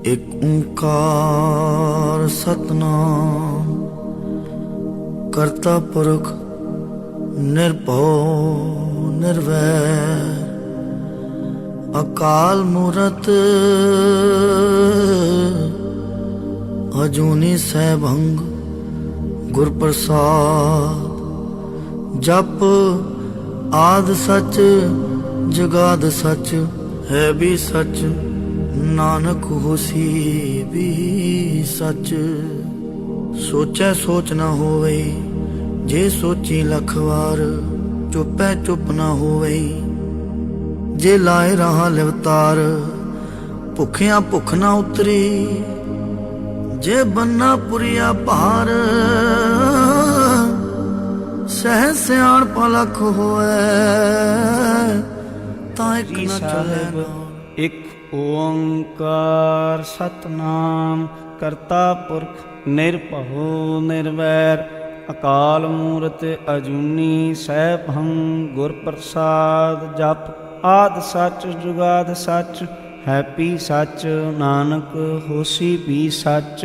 एक ओंकार सतनाम करता पुरख निर्भव निर्वैर अकाल मूरत अजूनी सैभंग गुर प्रसाद। जप आद सच जगाद सच है भी सच नानक होसी भी सच। सोचै सोच ना होवे जे सोची लख वार चुपै चुप ना होवे जे लाए रहा लिवतार। भुखिया भुख ना उतरी जे बन्ना पुरिया भार सह सियाण पलख होए तां इक ना चले ना। एक ओंकार सतनाम करता पुरख निर्भव निर्वैर अकाल मूरत अजूनी सैभंग गुर प्रसाद। जप आद सच जुगाद सच हैपी सच नानक होसी भी सच।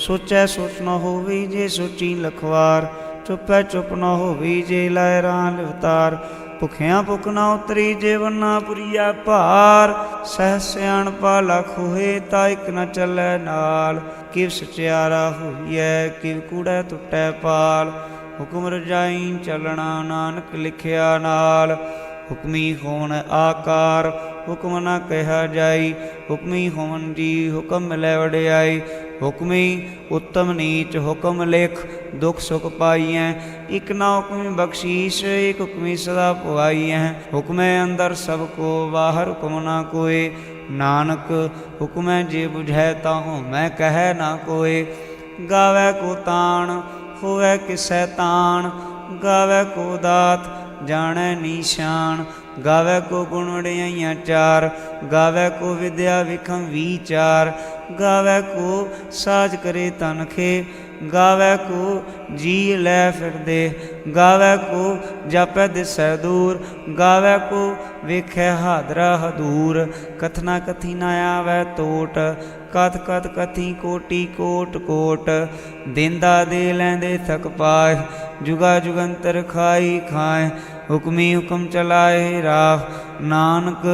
सोचै सोच न होवी जे सोची लखवार चुपै चुप न होवी जे लाए राह लिवतार। भुखिया भुख ना उतरी जे वन्ना पुरिया भार सह सियाणपा लख होए ता इक न चलै नाल। किव सचियारा होइए किव कूड़ै टुटै पाल हुक्म रजाई चलना नानक लिखिया नाल। हुक्मी होवन आकार हुक्म न कहा जाई हुक्मी होवन जी हुक्म मिलै वडियाई। हुक्मी उत्तम नीच हुक्म लिख दुख सुख पाइए इक ना हुक्मी बख्शीश एक हुक्मी सदा पुआइए। हुक्मै अंदर सबको बाहर हुक्म ना कोय नानक हुक्मै जे बुझै ताहूँ मैं कहै ना कोय। गावै को ताण होवै किसै ताण गावै को दात जानै निशान। गावै को गुण वडियाइयाँ चार गावै को विद्या विखम विचार। गावै को साज करे तनखे गावै को जी लै फिरदे। गावै को जापै दिसै दूर गावै को वेखै हादरा हदूर। कथना कथी ना आवै टोट कथ कथ कथी कोटि कोट कोट। देंदा दे लैंदे थक पाए जुगा जुगंतर खाई खाए। हुक्मी हुक्म चलाए राह नानक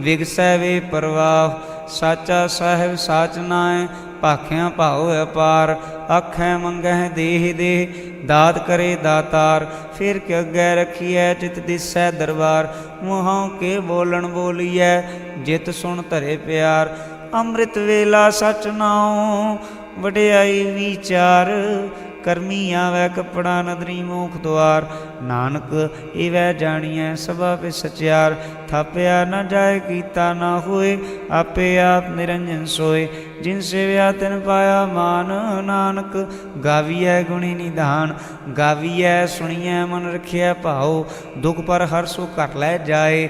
विगसै वे परवाह। साचा साहिब साच नाए भाखियाँ भाओ अपार। आखै मंगै देह देह दात करे दातार। फिर के अगै रखिए चित दिसै दरबार। मुँहों के बोलन बोलिए जित सुन धरे प्यार। अमृत वेला सच नाओ वडियाई विचार। करमी आवै कपड़ा नदरी मोख द्वार। नानक इवै जानिए सभा पे सचियार। थापिया न जाए कीता ना होए आपे आप निरंजन सोए। जिन सेव्या तिन पाया मान नानक गाविए गुणी निधान। गाविए सुनिए मन रखिए भाओ दुख पर हर सो घट लै जाए।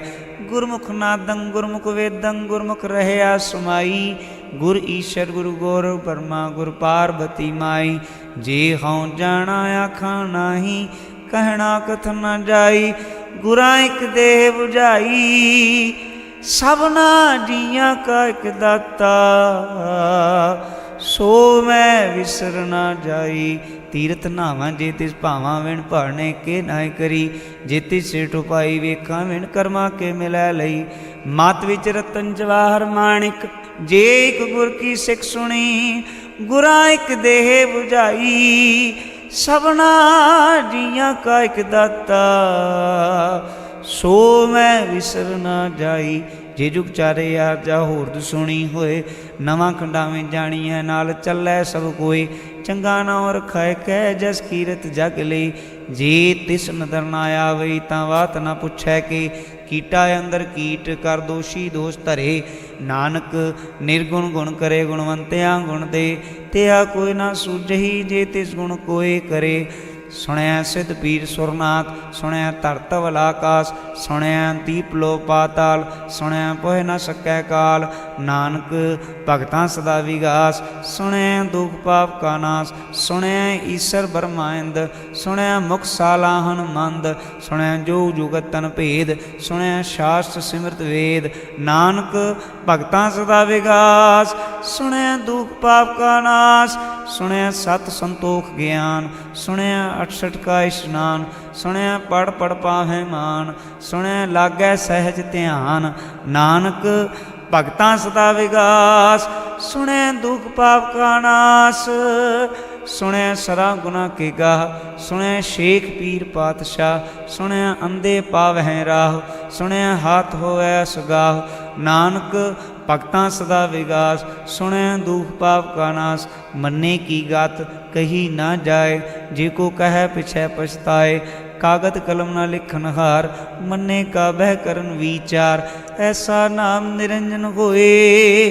गुरमुख नादं गुरमुख वेदं गुरमुख रहया समाई। गुर ईश्वर गुरु गौर ब्रह्मा गुर पार्वती माई। जे हूँ जाना आखा नाही कहना कथन न जाई। गुरा एक देह बुझाई सबना जिया का एक दाता सो मैं विसर ना जाई। तीरथ नावां जे तिस भावां विण भाने के नाय करी। जे तिस सिठ उपाई वेखां विण कर्मा के मिलै लई। मत विच रतन जवाहर माणिक जे एक गुर की सिख सुनी। गुरा एक देह बुझाई सबना जिया का एक दाता सो मैं विसर ना जाई। जे जुग चारे यार जा होरद सुनी होए नवां खंडावें जाणीए नाल चलै सब कोई। चंगा नाम रखाए कै जस कीरत जग लई। जे तिस नदर ना आवई तां वात ना पुछै के कीटा अंदर कीट कर दोषी दोष धरे। नानक निर्गुण गुण करे गुणवंतिया गुण दे। तेहा कोई ना सूझही जे तिस गुण कोई करे। सुनया सिद्ध पीर सुरनाथ सुनया धरतवल आकाश। सुनया दीप लो पाताल सुनया पोह न सकै काल। नानक भगतां सदा विगास सुनया दुख पाप का नाश। सुनया ईश्वर ब्रह्मांड सुनया मुख सालाहन मंद। सुनया जो जुगत तन भेद सुनया शास्त्र सिमरत वेद। नानक भगतां सदा विगास ਸੁਣਿਆ ਦੁਖ ਪਾਪ ਕਾ ਨਾਸ, ਸੁਣਿਆ ਸਤ ਸੰਤੋਖ ਗਿਆਨ, ਸੁਣਿਆ 68 ਕਾ ਇਸ਼ਨਾਨ, ਸੁਣਿਆ ਪੜ ਪੜ ਪਾਹੈ ਮਾਨ, ਸੁਣਿਆ ਲਾਗੈ ਸਹਿਜ ਧਿਆਨ, ਨਾਨਕ ਭਗਤਾਂ ਸਦਾ ਵਿਗਾਸ, ਸੁਣਿਆ ਦੁਖ ਪਾਪ ਕਾ ਨਾਸ, ਸੁਣਿਆ ਸਰਾ ਗੁਨਾ ਕੇ ਗਾਹ, ਸੁਣਿਆ ਸ਼ੇਖ ਪੀਰ ਪਾਤਸ਼ਾਹ, ਸੁਣਿਆ ਅੰਧੇ ਪਾਵਹਿ ਰਾਹ, ਸੁਣਿਆ ਹਾਥ ਹੋਵੈ ਸੁਗਾਹ, ਨਾਨਕ ਭਗਤਾਂ ਸਦਾ ਵਿਗਾਸ, ਸੁਣਿਆ ਦੁਖ ਪਾਪ ਕਾ ਨਾਸ, ਮੰਨੇ ਕੀ ਗਾਤ ਕਹੀ ਨਾ ਜਾਏ, ਜੇ ਕੋ ਕਹਿ ਪਿਛੈ ਪਛਤਾਏ, ਕਾਗਦ ਕਲਮ ਨਾ ਲਿਖਨ ਹਾਰ, ਮੰਨੇ ਕਾ ਬਹਿ ਕਰਨ ਵਿਚਾਰ, ਐਸਾ ਨਾਮ ਨਿਰੰਜਨ ਹੋਏ,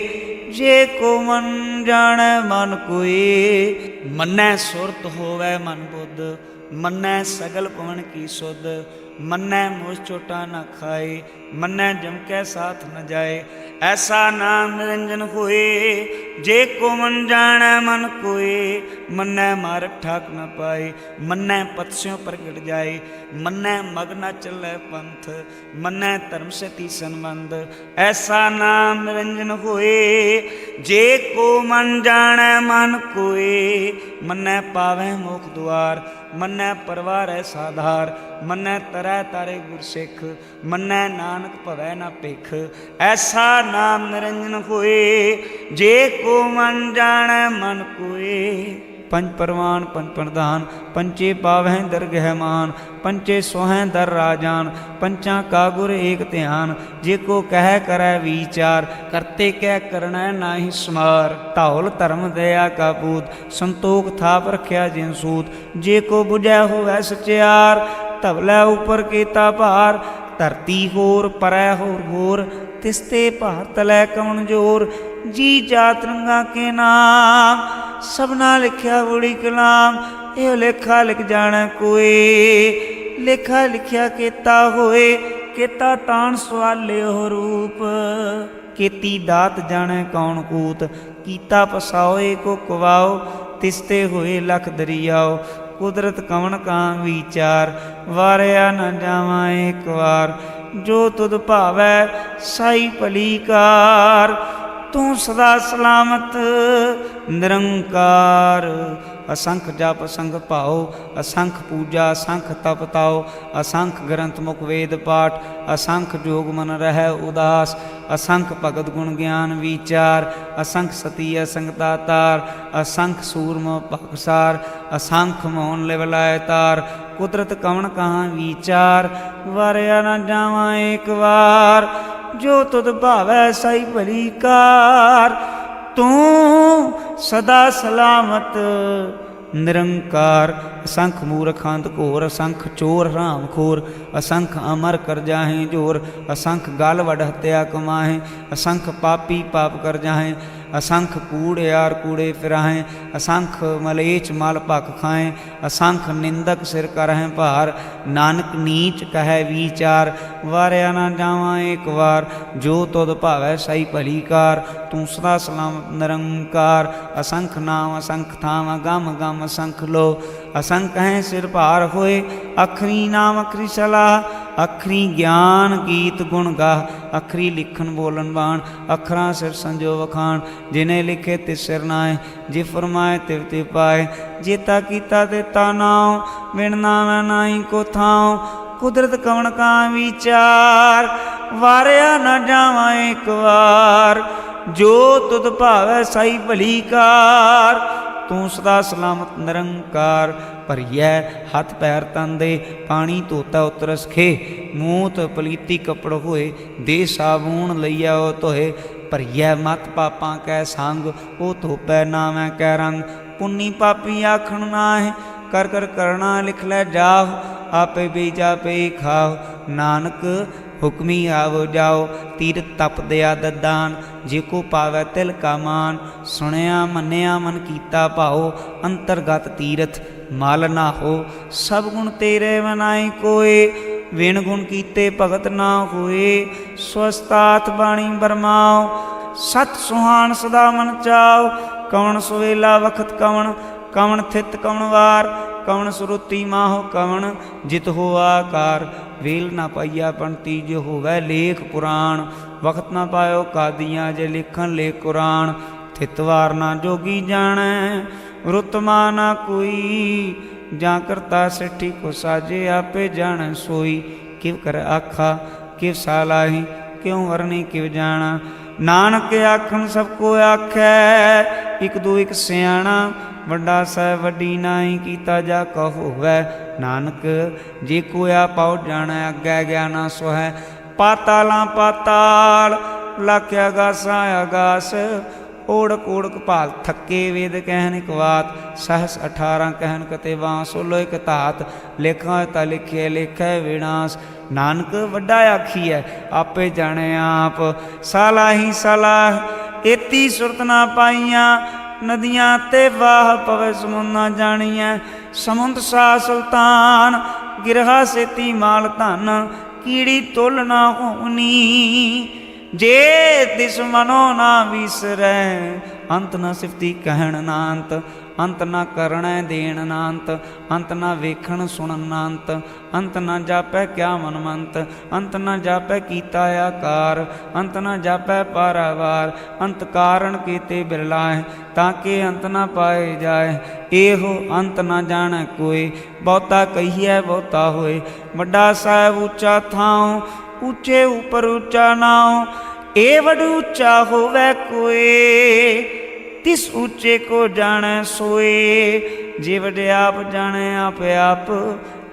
ਜੇ ਕੋ ਮਨ ਜਾਣੈ ਮਨ ਕੋਏ, ਮੰਨੈ ਸੁਰਤ ਹੋਵੈ ਮਨ ਬੁੱਧ, ਮੰਨੈ ਸਗਲ ਪਵਨ ਕੀ ਸੁਧ, ਮੰਨੈ ਮੋਹ ਚੋਟਾ ਨਾ ਖਾਏ, ਮੰਨੈ ਜਮ ਕੈ ਸਾਥ ਨ ਜਾਏ, ਐਸਾ ਨਾਮ ਨਿਰੰਜਨ ਹੋਏ, ਜੇ ਕੋ ਮਨ ਜਾਣੈ ਮਨ ਕੋਏ, ਮੰਨੈ ਮਾਰਗ ਠਾਕ ਨ ਪਾਏ, ਮੰਨੈ ਪਤਸਿਓ ਪ੍ਰਗਟ ਜਾਏ, ਮੰਨੈ ਮਗ ਨ ਚੱਲੈ ਪੰਥ, ਮੰਨੈ ਧਰਮ ਸਤੀ ਸੰਬੰਧ, ਐਸਾ ਨਾਮ ਨਿਰੰਜਨ ਹੋਏ, ਜੇ ਕੋ ਮਨ ਜਾਣੈ ਮਨ ਕੋਏ, ਮੰਨੈ ਪਾਵੈ ਮੋਖ ਦੁਆਰ, ਮੰਨੈ ਪਰਵਾਰੈ ਸਾਧਾਰ, ਮੰਨੈ ਤਰੈ ਤਾਰੇ ਗੁਰਸਿੱਖ, ਮੰਨੈ ਨਾਨਕ ਭਵੈ ਨਾ ਭਿਖ, ਐਸਾ ਨਾਮ ਨਿਰੰਜਨ ਹੋਏ, ਜੇ ਕੋ ਮਨ ਜਾਣੈ ਮਨ ਕੋਏ, ਪੰਜ ਪਰਵਾਨ ਪੰਜ ਪ੍ਰਧਾਨ, ਪੰਚੇ ਪਾਵਹਿ ਦਰਗਹਿ ਮਾਨ, ਪੰਚੇ ਸੋਹੈ ਦਰ ਰਾਜਾਨ, ਪੰਚਾਂ ਕਾ ਗੁਰ ਏਕ ਧਿਆਨ, ਜੇ ਕੋ ਕਹਿ ਕਰੈ ਵਿਚਾਰ, ਕਰਤੇ ਕਹਿ ਕਰਣੈ ਨਾਹੀ ਸਮਾਰ, ਧੌਲ ਧਰਮ ਦਇਆ ਕਾ ਪੂਤ, ਸੰਤੋਖ ਥਾਪ ਰਖਿਆ ਜਿਨ ਸੂਤ, ਜੇ ਕੋ ਬੁਝੈ ਹੋਵੈ ਸਚਿਆਰ, ਧਵਲੇ ਉਪਰ ਕੀਤਾ ਭਾਰ, ਧਰਤੀ ਹੋਰ ਪਰੈ ਹੋਰ ਹੋਰ, ਤਿਸ ਤੇ ਭਾਰ ਤਲੈ ਕਵਣ ਜੋਰ, ਜੀ ਜਾਤ ਰੰਗਾ ਕੇ ਨਾਮ, ਸਭਨਾ ਲਿਖਿਆ ਬੁੜੀ ਕਲਾਮ, ਇਹ ਲੇਖਾ ਲਿਖ ਜਾਣੈ ਕੋਏ, ਲੇਖਾ ਲਿਖਿਆ ਕੀਤਾ ਹੋਏ, ਕੀਤਾ ਤਾਣ ਸਵਾਲਿਓ ਰੂਪ, ਕੀਤੀ ਦਾਤ ਜਾਣੈ ਕੌਣ ਕੂਤ, ਕੀਤਾ ਪਸਾਓਏ ਕੋ ਕਵਾਓ, ਤਿਸ ਤੇ ਹੋਏ ਲਖ ਦਰਿਆਓ, ਕੁਦਰਤ ਕਵਣ ਕਾਂ ਵਿਚਾਰ, ਵਾਰਿਆ ਨ ਜਾਵਾਂ ਏਕ ਵਾਰ, ਜੋ ਤੁਧ ਭਾਵੈ ਸਾਈ ਭਲੀ ਕਾਰ, ਤੂੰ ਸਦਾ ਸਲਾਮਤ ਨਿਰੰਕਾਰ, ਅਸੰਖ ਜਪ ਅਸੰਖ ਭਾਉ, ਅਸੰਖ ਪੂਜਾ ਅਸੰਖ ਤਪ ਤਾਉ, ਅਸੰਖ ਗ੍ਰੰਥ ਮੁਖ ਵੇਦ ਪਾਠ, ਅਸੰਖ ਜੋਗ ਮਨ ਰਹਿ ਉਦਾਸ, ਅਸੰਖ ਭਗਤ ਗੁਣ ਗਿਆਨ ਵਿਚਾਰ, ਅਸੰਖ ਸਤੀ ਅਸੰਖ ਦਾਤਾਰ, ਅਸੰਖ ਸੂਰਮ ਭਗਸਾਰ, ਅਸੰਖ ਮੋਹਨ ਲਿਵ ਲਾਇ ਤਾਰ, ਕੁਦਰਤ ਕਵਣ ਕਹਾਂ ਵਿਚਾਰ, ਵਾਰਿਆ ਨਾ ਜਾਵਾਂ ਏਕ ਵਾਰ, ਜੋ ਤੁਧ ਭਾਵੈ ਸਾਈ ਭਲੀ ਕਾਰ, ਤੂੰ ਸਦਾ ਸਲਾਮਤ ਨਿਰੰਕਾਰ, ਅਸੰਖ ਮੂਰਖ ਅੰਧ ਘੋਰ, ਅਸੰਖ ਚੋਰ ਹਰਾਮ ਖੋਰ, ਅਸੰਖ ਅਮਰ ਕਰ ਜਾਹੇ ਜੋਰ, ਅਸੰਖ ਗਲ ਵਡ ਹਤਿਆ ਕਮਾਹੇ, ਅਸੰਖ ਪਾਪੀ ਪਾਪ ਕਰ ਜਾਹੇ, असंख कूड़ियार कूड़े फिराहें, असंख मलेच मल भख खाएं, असंख निंदक सिर करहें भार, नानक नीच कहे विचार, वारिया ना जावां एक वार, जो तुद भावै सही भली कार, तू सदा सलामत निरंकार, असंख नाम असंख थाम, गम गम असंख लो, असंख हैं सिर भार होए, अखरी नाम अखरी सलाह, अखरी ज्ञान गीत गुण गाह, अखरी लिखन बोलन बाण, अखरां सिर संजो वखाण, जिन्हें लिखे तिस सिर नाए, जे फरमाए तिव तिव पाए, जेता कीता तेता नाओ, बिन नामै नाई को थाओ, कुदरत कवण का विचार, वारिया न जावां एक वार, जो तुद भावै साई भली कार, तू सदा सलामत निरंकार, भरिए हथ पैर तन दे, पानी धोता उतरस खे, मूत पलीती कपड़ होए, दे साबून लईया ओ धोए, भरिए मत पापां कै संग, ओ धोपै नामै कै रंग, पुन्नी पापी आखण नाहे, कर कर करना लिख लै जाओ, आपे बीजा पे खाओ, नानक हुक्मी आवो जाओ, तीरथ तप दया ददान, जे को पावै तिल का मान, सुनिया मन्निया मन कीता भाओ, अंतरगत तीरथ मल ना हो, सब गुण तेरे मनाई कोय, विण गुण कीते भगत ना होए, स्वस्तात बाणी बरमाओ, सत सुहान सदा मन चाओ, कवण सुवेला वखत कवण, कवण थित कवण वार, कवण सुरुति माहो कवण, जित हो आकार, वेल ना पाइया पंती जो होवै लेख पुराण, वक्त ना पायो कादियाँ जे लिखन ले कुरान, ਥਿਤਵਾਰ ਨਾ ਜੋਗੀ ਜਾਣੈ, ਰੁਤਮਾ ਨਾ ਕੋਈ, ਜਾਂ ਕਰਤਾ ਸਿੱਠੀ ਕੋ ਸਾਜੇ, ਆਪੇ ਜਾਣੈ ਸੋਈ। ਕਿਵ ਕਰ ਆਖਾ ਕਿਵ ਸਾਲਾਹੀ, ਕਿਉ ਵਰਨੀ ਕਿਵ ਜਾਣਾ। ਨਾਨਕ ਆਖਣ ਸਭ ਕੋ ਆਖੈ, ਇਕ ਦੂ ਇਕ ਸਿਆਣਾ। ਵੱਡਾ ਸਹਿ ਵੱਡੀ ਨਾਹੀ, ਕੀਤਾ ਜਾ ਕਹ ਹੋਵੈ। ਨਾਨਕ ਜੇ ਕੋ ਆਪਾਉ ਜਾਣੈ, ਅੱਗੇ ਗਿਆਨਾ ਸੋਹੈ। ਪਾਤਾਲਾਂ ਪਾਤਾਲ, ਲਖ ਆਗਾਸਾਂ ਆਗਾਸ। ਓੜਕ ਓੜਕ ਭਾਲ ਥੱਕੇ, ਵੇਦ ਕਹਿਨ ਇਕ ਬਾਤ। ਸਹਸ 18 ਕਹਿਨ ਕਤੇ ਬਾਂਸ, ਸੋਲੋ ਇਕ ਧਾਤ। ਲੇਖਾਂ ਤਾ ਲਿਖੇ ਲੇਖੈ ਵਿਨਾਸ਼। ਨਾਨਕ ਵੱਡਾ ਆਖੀਐ, ਆਪੇ ਜਾਣੈ ਆਪ। ਸਾਲਾਹੀ ਸਲਾਹ, ਏਤੀ ਸੁਰਤ ਨਾ ਪਾਈਆਂ। ਨਦੀਆਂ ਤੇ ਵਾਹ ਪਵੇ, ਸਮੁੰਦ ਨਾ ਜਾਣੀਐ। ਸਮੁੰਦ ਸਾ ਸੁਲਤਾਨ, ਗਿਰਹਾ ਸੇਤੀ ਮਾਲ ਧਨ। ਕੀੜੀ ਤੁਲ ਨਾ ਹੋਣੀ, ਜੇ ਤਿਸ ਮਨੋ ਨਾ ਵਿਸਰੈ। ਅੰਤ ਨਾ ਸਿਫਤੀ ਕਹਿਣ ਨਾ ਅੰਤ, ਅੰਤ ਨਾ ਕਰਣੈ ਦੇਣ ਨਾ ਅੰਤ। ਅੰਤ ਨਾ ਵੇਖਣ ਸੁਣਨ ਨਾ ਅੰਤ, ਅੰਤ ਨਾ ਜਾਪੈ ਕਿਆ ਮਨਮੰਤ। ਅੰਤ ਨਾ ਜਾਪੈ ਕੀਤਾ ਆਕਾਰ, ਅੰਤ ਨਾ ਜਾਪੈ ਪਾਰਾਵਾਰ। ਅੰਤ ਕਾਰਣ ਕੀਤੇ ਬਿਰਲਾਏ, ਤਾਂ ਕਿ ਅੰਤ ਨਾ ਪਾਏ ਜਾਏ। ਇਹੋ ਅੰਤ ਨਾ ਜਾਣੈ ਕੋਈ, ਬਹੁਤਾ ਕਹੀਐ ਬਹੁਤਾ ਹੋਏ। ਵੱਡਾ ਸਾਹਿਬ ਉੱਚਾ ਥਾਉ, ਉੱਚੇ ਉਪਰ ਉੱਚਾ ਨਾਉ। ਏ ਵਡ ਉੱਚਾ ਹੋਵੈ ਕੋਏ, ਤਿਸ ਉੱਚੇ ਕੋ ਜਾਣੈ ਸੋਏ। ਜੇ ਵਡ ਆਪ ਜਾਣੈ ਆਪ ਆਪ,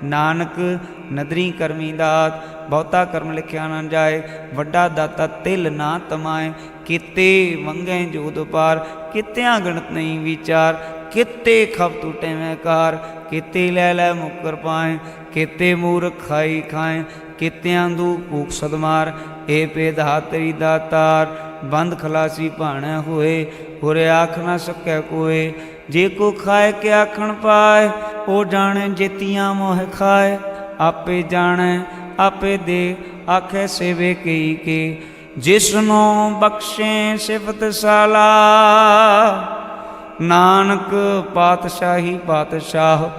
ਨਾਨਕ ਨਦਰੀ ਕਰਮੀ ਦਾਤ। ਬਹੁਤਾ ਕਰਮ ਲਿਖਿਆ ਨਾ ਜਾਏ, ਵੱਡਾ ਦਾਤਾ ਤਿਲ ਨਾ ਤਮਾਏ। ਕੀਤੇ ਮੰਗੈ ਜੋਦ ਪਾਰ, ਕੀਤਿਆਂ ਗਣਤ ਨਹੀਂ ਵਿਚਾਰ। ਕੀਤੇ ਖਬ ਟੂਟੇ ਮੈਂ ਕਾਰ, ਕੀਤੇ ਲੈ ਲੈ ਮੁਕਰ ਪਾਏ। ਕੀਤੇ ਮੂਰਖ ਖਾਈ ਖਾਏ, ਕੀਤਿਆਂ ਦੂ ਭੂਖ ਸਦਮਾਰ। ਏ ਭੇਦਾ ਤੇਰੀ ਦਾਤਾਰ, ਬੰਦ ਖਲਾਸੀ ਭਾਣੈ ਹੋਏ। ਹੁਰੇ ਆਖ ਨਾ ਸਕੈ ਕੋਏ, ਜੇ ਕੋ ਖਾਏ ਕੇ ਆਖਣ ਪਾਏ। ਉਹ ਜਾਣੇ ਜੇਤੀਆਂ ਮੋਹ ਖਾਏ, ਆਪੇ ਜਾਣੈ ਆਪੇ ਦੇ। ਆਖੇ ਸੇਵੇ ਕਈ ਕੇ, ਜਿਸਨੂੰ ਬਖਸ਼ੇ ਸਿਫਤ ਸਾਲਾ। ਨਾਨਕ ਪਾਤਸ਼ਾਹੀ ਪਾਤਸ਼ਾਹ,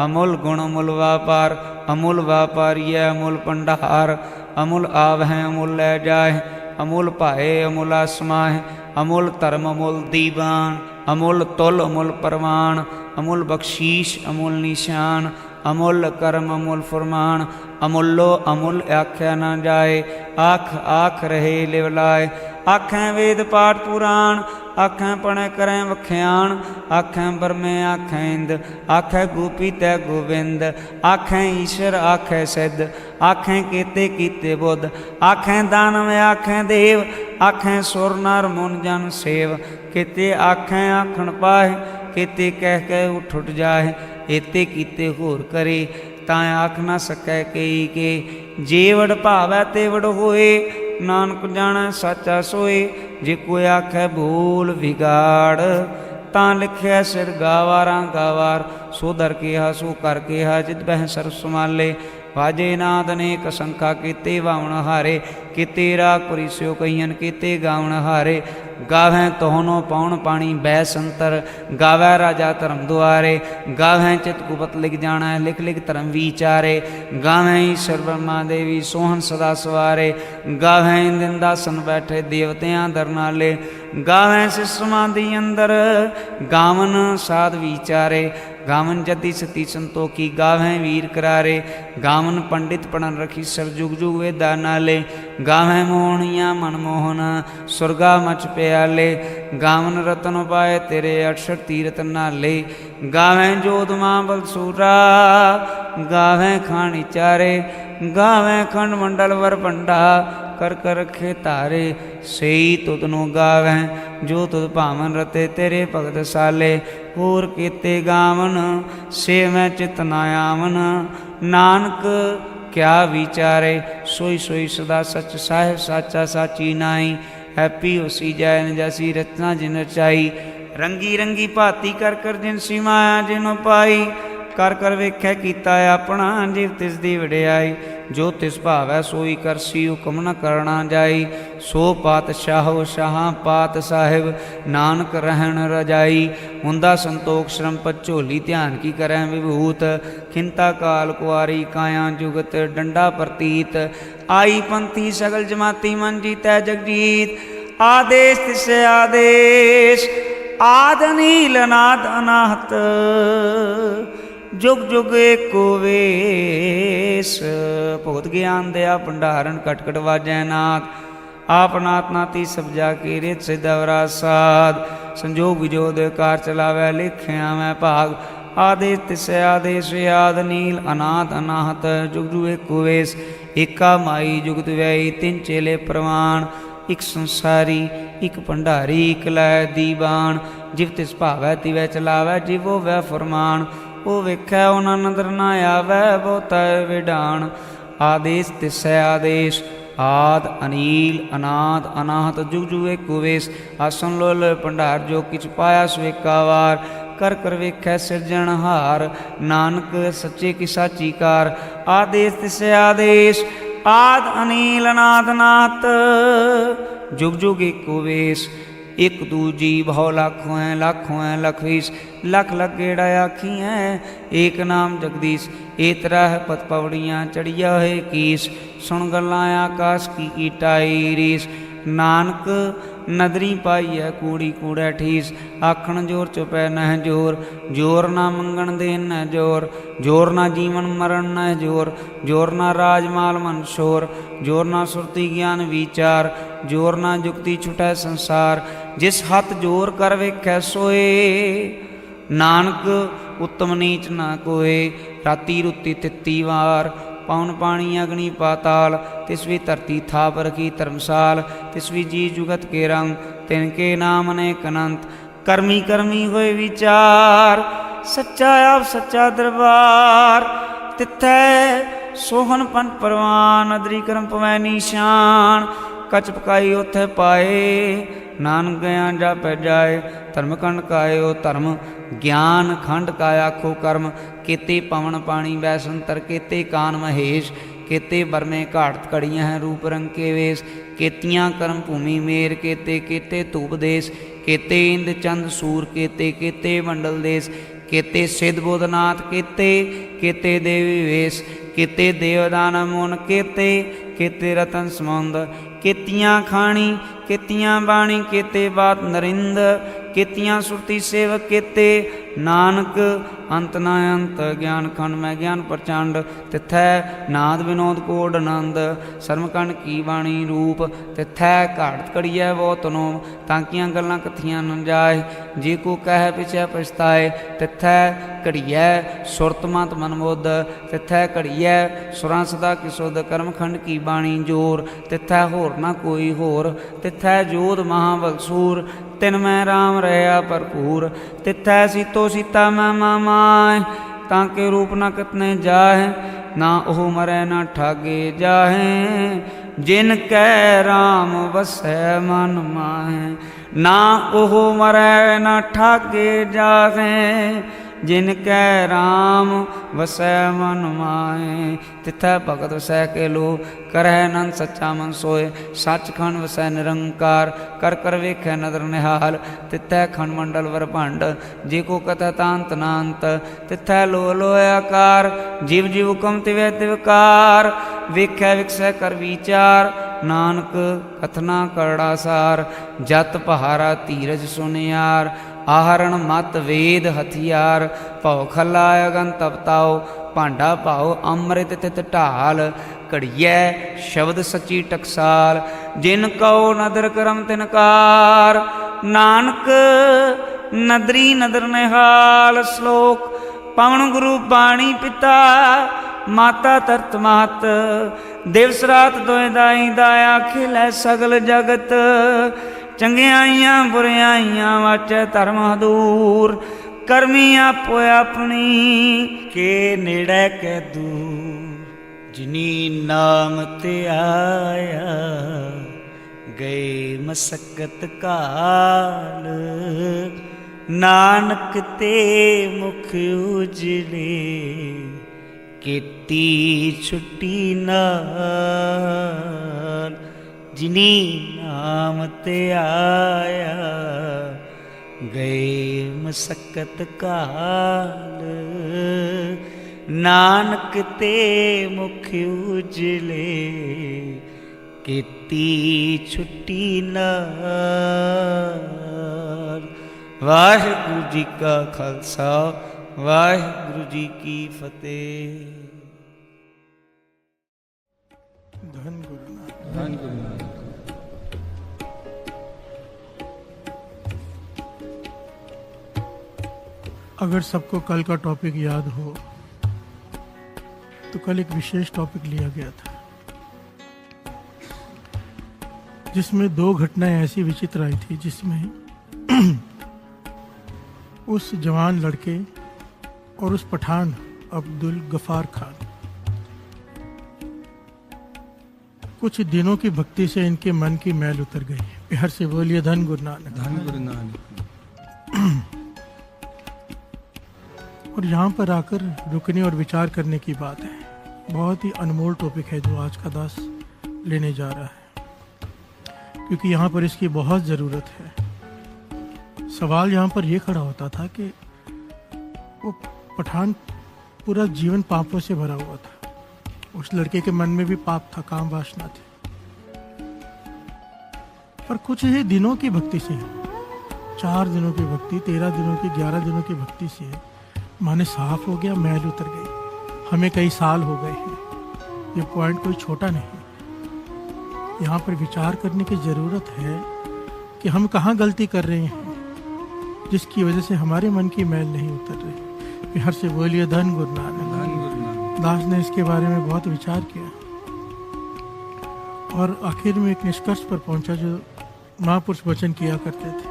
ਅਮੁੱਲ ਗੁਣ ਅਮੁੱਲ ਵਾਪਾਰ। ਅਮੁੱਲ ਵਾਪਾਰੀਐ ਅਮੁੱਲ ਭੰਡਾਰ, ਅਮੁੱਲ ਆਵਹਿ ਅਮੁੱਲ ਲੈ ਜਾਏ। ਅਮੁੱਲ ਭਾਏ ਅਮੁੱਲ ਆਸਮਾਏ, ਅਮੁੱਲ ਧਰਮ ਅਮੁੱਲ ਦੀਵਾਨ। ਅਮੁੱਲ ਤੁਲ ਅਮੁੱਲ ਪ੍ਰਮਾਣ, ਅਮੁੱਲ ਬਖਸ਼ੀਸ਼ ਅਮੁੱਲ ਨਿਸ਼ਾਨ। ਅਮੁੱਲ ਕਰਮ ਅਮੁੱਲ ਫੁਰਮਾਨ, ਅਮੁੱਲੋ ਅਮੁੱਲ ਆਖਿਆ ਨਾ ਜਾਏ। ਆਖ ਆਖ ਰਹੇ ਲਿਵ ਲਾਏ। ਆਖੈ ਵੇਦ ਪਾਠ ਪੁਰਾਣ, ਆਖੈ ਪੜ੍ਹੈ ਕਰੈ ਵਖਿਆਣ। ਆਖੈ ਬਰਮੇ ਆਖੈ ਇੰਦ, ਆਖੈ ਗੋਪੀ ਤੈ ਗੋਬਿੰਦ। ਆਖੈ ਈਸ਼ਰ ਆਖੈ ਸਿੱਧ, ਆਖੈ ਕੀਤੇ ਕੀਤੇ ਬੁੱਧ। ਆਖੈ ਦਾਨਵ ਆਖੈ ਦੇਵ, ਆਖੈ ਸੁਰ ਨਰ ਮੁਨ ਜਨ ਸੇਵ। ਕੀਤੇ ਆਖੈ ਆਖਣ ਪਾਏ, ਕੀਤੇ ਕਹਿ ਕਹਿ ਉੱਠ ਉੱਠ ਜਾਏ। ਏਤੇ ਕੀਤੇ ਹੋਰ ਕਰੇ, ਤਾਂ ਆਖ ਨਾ ਸਕੈ ਕਈ ਕੇ। ਜੇ ਵਡ ਭਾਵੈ ਤੇ ਵਡ ਹੋਏ, ਨਾਨਕ ਜਾਣੈ ਸਾਚਾ ਸੋਏ। ਜੇ ਕੋਈ ਆਖੈ ਭੂਲ ਵਿਗਾੜ, ਤਾਂ ਲਿਖਿਆ ਸਿਰ ਗਾਵਾਰਾਂ ਗਾਵਾਰ। ਸੋ ਦਰ ਕਿਹਾ ਸੋ ਕਰ ਕਿਹਾ, ਜਿਤ ਬਹਿ ਸਰਬ ਸਮਾਲੇ। ਵਾਜੇ ਨਾਦ ਅਨੇਕ ਸੰਖਾ, ਕੀਤੇ ਵਾਵਣ ਹਾਰੇ। ਕੀਤੇ ਰਾਗ ਪੁਰੀ ਸਿਓ ਕਹੀਨ, ਕੀਤੇ ਗਾਵਣ ਹਾਰੇ। ਗਾਵੈ ਤੋਹਨੋ ਪਾਉਣ ਪਾਣੀ ਬੈ ਸੰਤਰ, ਗਾਵੈ ਰਾਜਾ ਧਰਮ ਦੁਆਰੇ। ਗਾਵੈ ਚਿਤ ਕੁਪਤ ਲਿਖ ਜਾਣੈ, ਲਿਖ ਲਿਖ ਧਰਮ ਵਿਚਾਰੇ। ਗਾਵੈ ਈਸ਼ਰ ਬ੍ਰਹਮਾ ਦੇਵੀ, ਸੋਹਣ ਸਦਾ ਸਵਾਰੇ। ਗਾਵੈ ਇੰਦਨ ਦਾਸਨ ਬੈਠੇ, ਦੇਵਤਿਆਂ ਦਰ ਨਾਲੇ। ਗਾਵੈ ਸਿਸ ਸਮਾਧੀ ਅੰਦਰ, ਗਾਵਨ ਸਾਧ ਵਿਚਾਰੇ। ਗਾਵਨ ਜਤੀ ਸਤੀ ਸੰਤੋਖੀ, ਗਾਵੈ ਵੀਰ ਕਰਾਰੇ। ਗਾਵਨ ਪੰਡਿਤ ਪੜਨ ਰਖੀ, ਸਰ ਜੁਗ ਜੁਗ ਵੇਦਾ ਨਾਲੇ। ਗਾਵੈ ਮੋਹਣੀਆਂ ਮਨਮੋਹਨ, ਸੁਰਗਾ ਮਚ ਪਿਆਲੇ। ਗਾਵਨ ਰਤਨ ਪਾਏ ਤੇਰੇ, 68 ਤੀਰਤ ਨਾਲੇ। ਗਾਵੈ ਜੋਧ ਮਾਂ ਬਲਸੂਰਾ, ਗਾਵੈ ਖਾਣੀ ਚਾਰੇ। ਗਾਵੈ ਖੰਡ ਮੰਡਲ ਵਰ ਭੰਡਾ, ਕਰ ਕਰ ਰਖੇ ਧਾਰੇ। ਸਈ ਤੁਧ ਨੂੰ ਗਾਵੈ, ਜੋ ਤੁਧ ਭਾਵਨ ਰਤੇ ਤੇਰੇ ਭਗਤ ਸਾਲੇ। ਹੋਰ ਕੀਤੇ ਗਾਵਨ, ਸੇ ਮੈਂ ਚਿਤ ਨਾ ਆਵਨ। ਨਾਨਕ ਕਿਆ ਵਿਚਾਰੇ, ਸੋਈ ਸੋਈ ਸਦਾ ਸਚ। ਸਾਹਿਬ ਸਾਚਾ ਸਾਚੀ ਨਾਈ, ਹੈਪੀ ਹੋਸੀ ਜੈ ਨ ਜੈਸੀ ਰਚਨਾ ਜਿਨ ਰਚਾਈ। ਰੰਗੀ ਰੰਗੀ ਭਾਤੀ ਕਰ ਕਰ ਜਿਨ ਸੀ ਮਾਇਆ ਜਿਨ ਪਾਈ। ਕਰ ਕਰ ਵੇਖੈ ਕੀਤਾ ਆਪਣਾ, ਜਿਵ ਤਿਸ ਦੀ ਵਡਿਆਈ। ਜੋ ਤਿਸ ਭਾਵੈ ਸੋਈ ਕਰਸੀ, ਹੁਕਮ ਨ ਕਰਣਾ ਜਾਈ। ਸੋ ਪਾਤਸ਼ਾਹੋ ਸ਼ਾਹਾਂ ਪਾਤ ਸਾਹਿਬ, ਨਾਨਕ ਰਹਿਣ ਰਜਾਈ। ਹੁੰਦਾ ਸੰਤੋਖ ਸ਼ਰਮ ਪਤ ਝੋਲੀ, ਧਿਆਨ ਕੀ ਕਰੈ ਵਿਭੂਤ। ਖਿੰਤਾ ਕਾਲ ਕੁਆਰੀ, ਕਾਇਆ ਜੁਗਤ ਡੰਡਾ ਪ੍ਰਤੀਤ। ਆਈ ਪੰਥੀ ਸਗਲ ਜਮਾਤੀ, ਮਨ ਜੀਤੈ ਜਗਜੀਤ। आदेश तिस आदेश, आद नील अनाद अनाहत, जुग जुग एको वेश। भुगत ज्ञान दया भंडारण, कट कट वाजै नाथ, आप नाथ नाती सब जाके रित सिद्ध अवरासाद। संजोग विजोद कार चलावै, लिखिया मैं भाग, आदेश तिस आदेश, आद नील अनाथ अनाहत, जुग जुग एको वेश। एका माई जुगत व्याई, तिन चेले प्रमाण, इक संसारी इक भंडारी, इक लै दीवान। जिव तिस भावै तिवै चलावै, जिव होवै फरमान, ओ वेखै उना नदर ना आवै, बहुता विडान। आदेश तिस आदेश, आद अनील अनाद अनाहत, जुग जुग एको वेश। आसन लोल भंडार, जो किछ पाया सो एका वार, कर कर वेखै सिरजनहार, नानक सच्चे की साची कार। आदेश तिस आदेश, आद अनील अनाद अनाहत, जुग जुग एको वेश। एक दूजी भौ लाखों है, लाखों है लख वीस, लख लख गेड़ा आखी है, एक नाम जगदीश। एतरा है पत पवड़ियाँ, चढ़िया है कीस, सुन गल्लां आकाश की ईटाई रीस। नानक नदरी पाई है, कूड़ी कूड़ै ठीस, आखण जोर चुपै नह जोर। जोर ना मंगण देन न जोर, जोर ना जीवन मरण न जोर। जोर ना राजमाल मन शोर, जोर ना सुरती ज्ञान विचार। जोर ना जुक्ति छुटै संसार, जिस हथ जोर कर वेखै सोए। नानक उत्तम नीच ना कोय, राती रुती तित्ती वार। पवन पानी अग्नि पाताल, तिसवी धरती थाप रखी धर्मसाल। तिसवी जी जुगत के रंग, तिनके नाम अनेक अनंत। कर्मी कर्मी होए विचार, सच्चा आप सच्चा दरबार। तिथै सोहन पंथ परवान, अदरी कर्म पवै निशान। कच पकाई उथै पाए, नानक गया जापै जाए। धर्म खंड कायो धर्म, ज्ञान खंड का आखो कर्म। केते पवन पानी बैसंतर, केते कान महेश। केते बरमे घाट कड़ियाँ हैं, रूप रंग के वेश। केतियाँ कर्म भूमि मेर, केते केते धूप देश। केते इंद चंद सूर, केते केते मंडल देश। केते सिद्ध बोधनाथ, केते केते देवी वेश। केते देवदान मोन, केते केते रतन समुंद। केतियाँ खाणी केतियाँ बाणी, केते बात नरिंद। केतियाँ सुरती सेवक, केते नानक अंत न अंत। ज्ञान खंड में ज्ञान प्रचंड, तिथै नाद विनोद कोड आनंद। सरमखंड की बाणी रूप, तिथै घाट कड़िया बहुत नो। ताकियाँ गल्लां कथियां न जाए, जे को कह पिछै पछताए। तिथै घड़िया सुरत मत मन मुद, तिथै घड़िया सुरां सदा किसुद। कर्मखंड की बाणी जोर, तिथै होर न कोई होर। तिथै जोध महाबलसूर, तिन मैं राम रहा भरपूर। तिथै सीतो सीता मैं मामाय, ताके रूप न कितने जाहे। ना ओह मरै न ठागे जाहे, जिन कै राम वसै मन माहे। ना ओह मरै न ठागे जाहे, जिन कै राम वसै मन माहे। तिथै भगत वसै के लो, करह नंद सच्चा मन सोए। सचखंड वसै निरंकार, कर कर वेखै नदर निहाल। तिथै खंड मंडल वर भंड, जे को कथा तांत नांत। तिथै लो लोय आकार, जीव जीव हुकम तिवै तिवकार। वेखै विकसै कर विचार, नानक कथना करड़ा सार। जत पहारा धीरज सुनियार, आहरण मत वेद हथियार। भौ खला अगन तपताओ, भांडा भाओ अमृत तित ढाल। घड़िया शब्द सच्ची टकसाल, जिन कहो नदर करम तिनकार। नानक नदरी नदर निहाल। श्लोक पवन गुरु बाणी पिता, माता तरत मात। दिवस रात दोए दाई दाया, खिलै सगल जगत। चंगियाइयां बुरियाइयां वाचै धर्म हदूर। करमी आपो अपनी, के नेड़े कै दूर। जिनी नाम ते आया, गए मसक्कत काल। नानक ते मुख उजले, केती छुट्टी नाल। जिनी नाम ते आया, गए मसक्कत काल। नानक ते मुख उजले, ਕੀਤੀ ਛੁੱਟੀ ਨਾਲ। ਵਾਹਿਗੁਰੂ ਜੀ ਕਾ ਖਾਲਸਾ, ਵਾਹਿਗੁਰੂ ਜੀ ਕੀ ਫਤਿਹ। धन गुरु नानक। ਧੰਨ ਗੁਰੂ ਨਾਨਕ। अगर सबको कल का टॉपिक याद हो तो कल एक विशेष टॉपिक लिया गया था जिसमें दो घटनाएं ऐसी विचित्र आई थी, जिसमें उस जवान लड़के और उस पठान अब्दुल गफार खान कुछ दिनों की भक्ति से इनके मन की मैल उतर गई। बिहार से बोलिए धन गुरु नानक। ਧੰਨ ਗੁਰੂ ਨਾਨਕ। और यहाँ पर आकर रुकने और विचार करने की बात है। बहुत ही अनमोल टॉपिक है जो आज का दास लेने जा रहा है, क्योंकि यहाँ पर इसकी बहुत ज़रूरत है। सवाल यहाँ पर यह खड़ा होता था कि वो पठान पूरा जीवन पापों से भरा हुआ था। उस लड़के के मन में भी पाप था, काम वासना थी, पर कुछ ही दिनों की भक्ति से, 4 दिनों की भक्ति, 13 दिनों की, 11 दिनों की भक्ति से माने साफ हो गया, मैल उतर गई। हमें कई साल हो गए हैं। ये पॉइंट कोई छोटा नहीं। यहाँ पर विचार करने की ज़रूरत है कि हम कहाँ गलती कर रहे हैं जिसकी वजह से हमारे मन की मैल नहीं उतर रही। बिहार से बोलिए धन गुरु नानक। ਧੰਨ ਗੁਰੂ ਨਾਨਕ। दास ने इसके बारे में बहुत विचार किया और आखिर में एक निष्कर्ष पर पहुंचा जो महापुरुष वचन किया करते थे।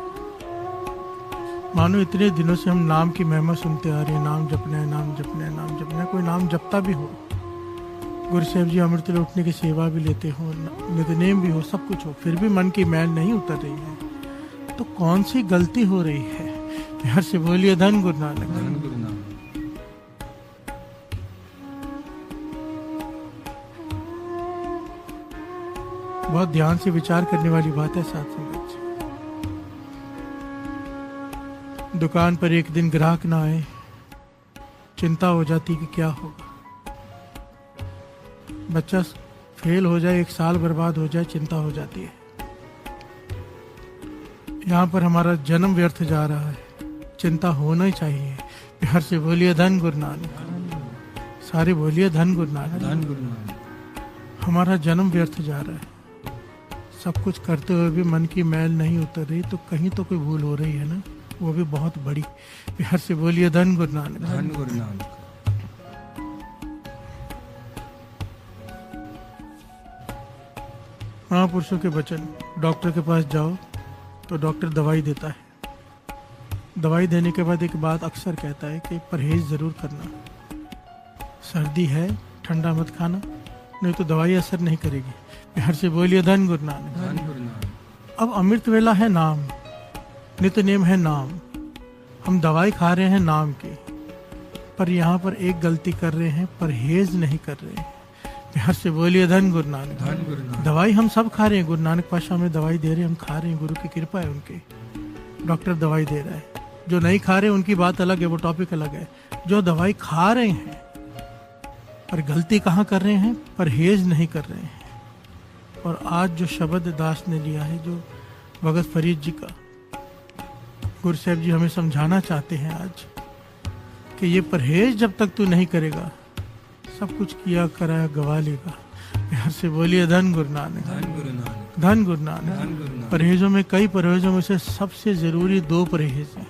मानो इतने दिनों से हम नाम की महिमा सुनते आ रहे हैं, नाम जपना है, नाम जपना है, नाम जपना है। कोई नाम जपता भी हो, गुरु साहब जी अमृत लौटने की सेवा भी लेते हो, नितनेम भी हो, सब कुछ हो, फिर भी मन की मैल नहीं उतर रही है, तो कौन सी गलती हो रही है? बिहार से बोलिए धन गुरु नानक। ਧੰਨ ਗੁਰੂ ਨਾਨਕ। बहुत ध्यान से विचार करने वाली बात है साथ संगत। दुकान पर एक दिन ग्राहक ना आए, चिंता हो जाती कि क्या होगा। बच्चा फेल हो जाए, 1 साल बर्बाद हो जाए, चिंता हो जाती है। यहाँ पर हमारा जन्म व्यर्थ जा रहा है, चिंता होना ही चाहिए। बिहार से बोलिए धन गुरु नानक। सारे बोलिए धन गुरु नानक। ਧੰਨ ਗੁਰੂ ਨਾਨਕ। हमारा जन्म व्यर्थ जा रहा है। सब कुछ करते हुए भी मन की मैल नहीं उतर रही, तो कहीं तो कोई भूल हो रही है ना, वो भी बहुत बड़ी। बिहार से बोलिए धन गुरु नानक। ਧੰਨ ਗੁਰੂ ਨਾਨਕ। महापुरुषों के वचन। डॉक्टर के पास जाओ तो डॉक्टर दवाई देता है। दवाई देने के बाद एक बात अक्सर कहता है कि परहेज जरूर करना। सर्दी है, ठंडा मत खाना, नहीं तो दवाई असर नहीं करेगी। बिहार से बोलिए धन गुरु नानक। ਧੰਨ ਗੁਰੂ ਨਾਨਕ। अब अमृत वेला है नाम, नित्य नेम है नाम। हम दवाई खा रहे हैं नाम की, पर यहाँ पर एक गलती कर रहे हैं, परहेज नहीं कर रहे हैं। बिहार से बोलिए धन गुरु नानक। ਧੰਨ ਗੁਰੂ ਨਾਨਕ। दवाई हम सब खा रहे हैं, गुरु नानक पातशाह हमें दवाई दे रहे हैं, हम खा रहे हैं, गुरु की कृपा है उनकी। डॉक्टर दवाई दे रहा है, जो नहीं खा रहे उनकी बात अलग है, वो टॉपिक अलग है। जो दवाई खा रहे हैं पर गलती कहाँ कर रहे हैं? परहेज नहीं कर रहे हैं। और आज जो शब्द दास ने लिया है, जो भगत फरीद जी का, गुरु साहब जी हमें समझाना चाहते हैं आज कि ये परहेज जब तक तू नहीं करेगा, सब कुछ किया कराया गवा लेगा। बिहार से बोलिए धन गुरु नानक। ਧੰਨ ਗੁਰੂ ਨਾਨਕ। धन गुरु नानक। ਧੰਨ ਗੁਰੂ ਨਾਨਕ। परहेजों में कई परहेजों में से सबसे जरूरी 2 परहेज हैं,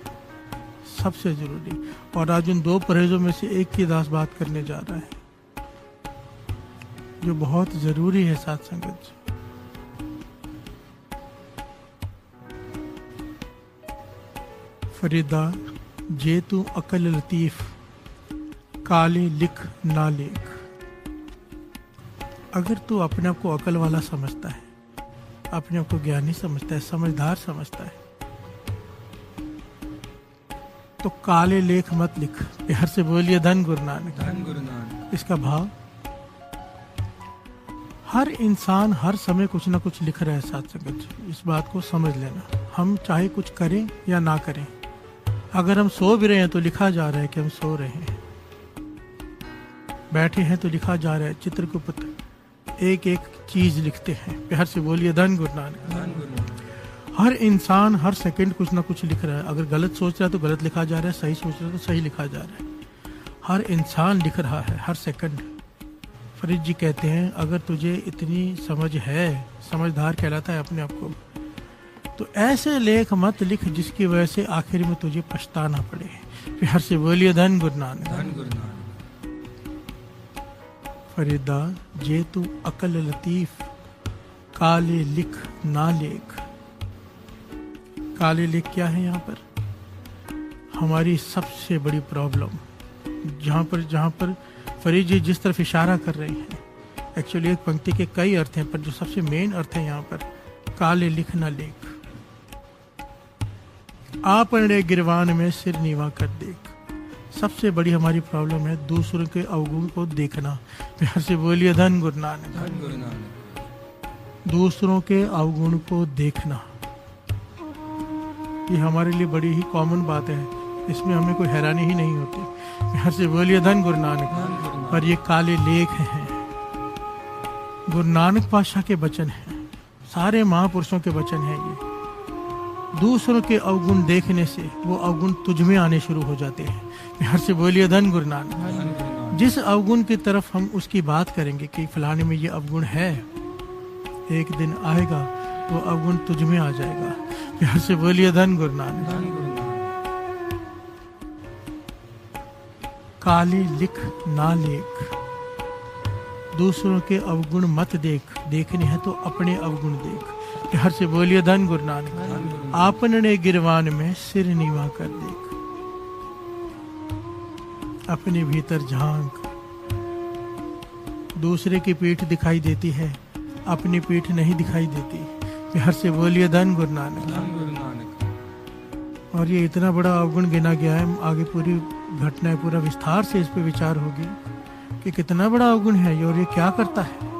सबसे जरूरी। और आज उन 2 परहेजों में से एक की दास बात करने जा रहा है, जो बहुत जरूरी है साथ संगत। फरीदा जे तू अकल लतीफ, काले लिख ना लेख। अगर तू अपने आप को अकल वाला समझता है, अपने आप को ज्ञानी समझता है, समझदार समझता है, तो काले लेख मत लिख। बिहार से बोलिए धन गुरु नानक। ਧੰਨ ਗੁਰੂ ਨਾਨਕ। इसका भाव, हर इंसान हर समय कुछ ना कुछ लिख रहा है साथ संगत। इस बात को समझ लेना। हम चाहे कुछ करें या ना करें, अगर हम सो भी रहे हैं तो लिखा जा रहा है कि हम सो रहे हैं, बैठे हैं तो लिखा जा रहा है चित्रगुप्त एक एक चीज लिखते हैं। प्यार से बोलिए धन गुरु नानक। हर इंसान हर सेकंड कुछ ना कुछ लिख रहा है। अगर गलत सोच रहा है तो गलत लिखा जा रहा है, सही सोच रहा है तो सही लिखा जा रहा है। हर इंसान लिख रहा है हर सेकंड। फरीद जी कहते हैं अगर तुझे इतनी समझ है, समझदार कहलाता है अपने आप को, तो ऐसे लेख मत लिख जिसकी वजह से आखिर में तुझे पछताना पड़े। प्यार से बोलिए धन गुरु नानक। फरीदा जे तू अकल लतीफ, काले लिख ना लेख। काले लिख क्या है यहाँ पर? हमारी सबसे बड़ी प्रॉब्लम, जहाँ पर फरीद जी जिस तरफ इशारा कर रहे हैं, एक्चुअली एक पंक्ति के कई अर्थ हैं, पर जो सबसे मेन अर्थ है यहाँ पर, काले लिख ना लेख। आपने गिरवान में सिर नीवा कर देख। सबसे बड़ी हमारी प्रॉब्लम है दूसरों के अवगुण को देखना। प्यार से बोलिए धन गुरु नानक। दूसरों के अवगुण को देखना, ये हमारे लिए बड़ी ही कॉमन बात है, इसमें हमें कोई हैरानी ही नहीं होती। प्यार से बोलिए धन गुरु नानक। पर ये काले लेख हैं, गुरु नानक पातशाह के वचन हैं, सारे महापुरुषों के वचन हैं ये। दूसरों के अवगुण देखने से वो अवगुण तुझ में आने शुरू हो जाते हैं। प्यार से बोलिए धन गुरु नानक। जिस अवगुण की तरफ हम उसकी बात करेंगे कि फलाने में ये अवगुण है, एक दिन आएगा वो अवगुण तुझ में आ जाएगा। प्यार से बोलिए धन गुरु नानक। काले लिख ना लेख। दूसरों के अवगुण मत देख, देखने हैं तो अपने अवगुण देख। प्यार से बोलिए धन गुरु नानक। आपने गिरवान में सिर नीवा कर देख। अपने भीतर झांक। दूसरे की पीठ दिखाई देती है, अपनी पीठ नहीं दिखाई देती। प्यार से बोलिए धन गुरु नानक। और ये इतना बड़ा अवगुण गिना गया है, आगे पूरी घटना पूरा विस्तार से इस पे विचार होगी कि कितना बड़ा अवगुण है ये और ये क्या करता है।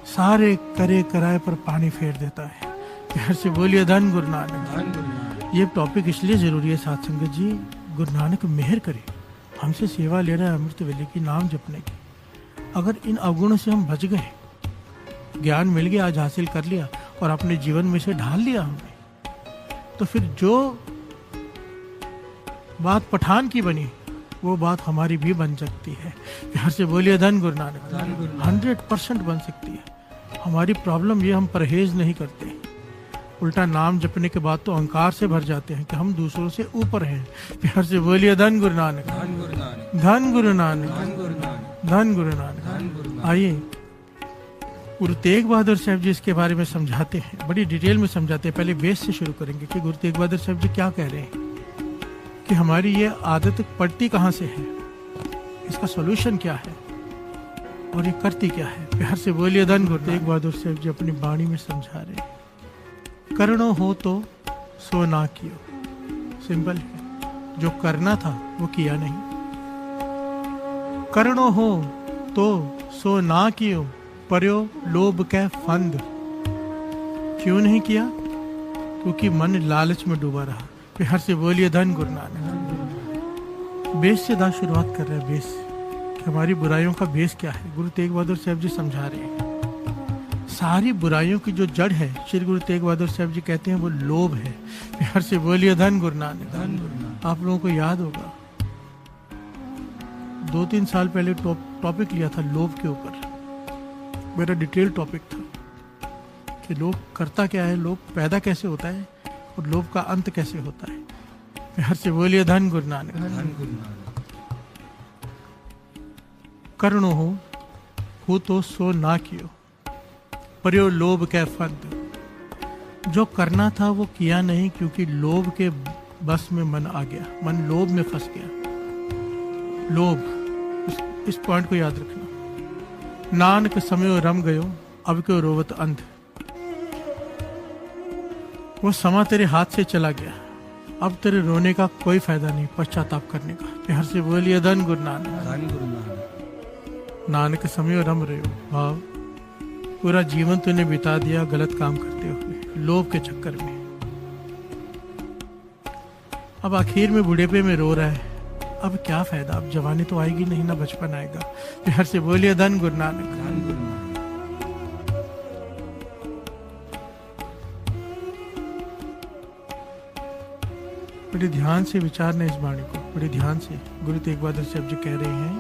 सारे करे कराए पर पानी फेर देता है। प्यार से बोलिए धन गुरु नानक। ये टॉपिक इसलिए जरूरी है साथ संगत जी, गुरु नानक मेहर करे, हमसे सेवा ले रहा है अमृत वेले की, नाम जपने की। अगर इन अवगुणों से हम बच गए, ज्ञान मिल गया, आज हासिल कर लिया और अपने जीवन में से ढाल लिया हमने, तो फिर जो बात पठान की बनी वो बात हमारी भी बन सकती है। प्यार से बोलिए धन गुरु नानक। 100% बन सकती है। हमारी प्रॉब्लम ये, हम परहेज नहीं करते, उल्टा नाम जपने के बाद तो अहंकार से भर जाते हैं कि हम दूसरों से ऊपर हैं। प्यार से बोलिए धन गुरु नानक। धन गुरु नानक। धन गुरु नानक। आइए गुरु तेग बहादुर साहब जी इसके बारे में समझाते हैं, बड़ी डिटेल में समझाते हैं। पहले बेस से शुरू करेंगे कि गुरु तेग बहादुर साहब जी क्या कह रहे हैं, कि हमारी ये आदत पड़ती कहाँ से है, इसका सॉल्यूशन क्या है और ये करती क्या है। प्यार से बोलिए धन गुरु तेग बहादुर साहब जी अपनी वाणी में समझा रहे हैं। करनो हो तो सो ना कियो। सिंपल है, जो करना था वो किया नहीं। करनो हो तो सो ना कियो, पर्यो लोभ कै फंद। क्यों नहीं किया? क्योंकि मन लालच में डूबा रहा। प्यार से बोलिए धन गुरु नानक। बेस से दास शुरुआत कर रहे हैं, बेस कि हमारी बुराइयों का बेस क्या है। गुरु तेग बहादुर साहब जी समझा रहे हैं सारी बुराइयों की जो जड़ है, श्री गुरु तेग बहादुर साहब जी कहते हैं वो लोभ है। प्यार से बोलिए धन गुरु नानक। आप लोगों को याद होगा 2-3 साल पहले टॉपिक लिया था लोभ के ऊपर, मेरा डिटेल टॉपिक था कि लोभ करता क्या है, लोभ पैदा कैसे होता है और लोभ का अंत कैसे होता है। प्यार से बोलिए धन गुरु नानक। करनो हो तो सो ना कियो, पर्यो लोभ कै फंद। जो करना था वो किया नहीं क्योंकि लोभ के बस में मन आ गया, मन लोभ में फंस गया। लोभ, इस पॉइंट को याद रखना। नानक समयो रम गयो, अब क्यों रोवत अंध। वो समा तेरे हाथ से चला गया, अब तेरे रोने का कोई फायदा नहीं, पश्चाताप करने का। प्यार से बोलिए धन गुरु नानक। नानक समयो रम रहे हो भाव, पूरा जीवन तूने बिता दिया गलत काम करते हुए, लोभ के चक्कर में। अब आखिर में बुढ़ेपे में रो रहा है, अब क्या फायदा, अब जवानी तो आएगी नहीं ना बचपन आएगा। प्यार से बोलिए धन गुरु नानक। बड़े ध्यान से विचारना इस वाणी को, बड़े ध्यान से। गुरु तेग बहादुर साहब जी कह रहे हैं,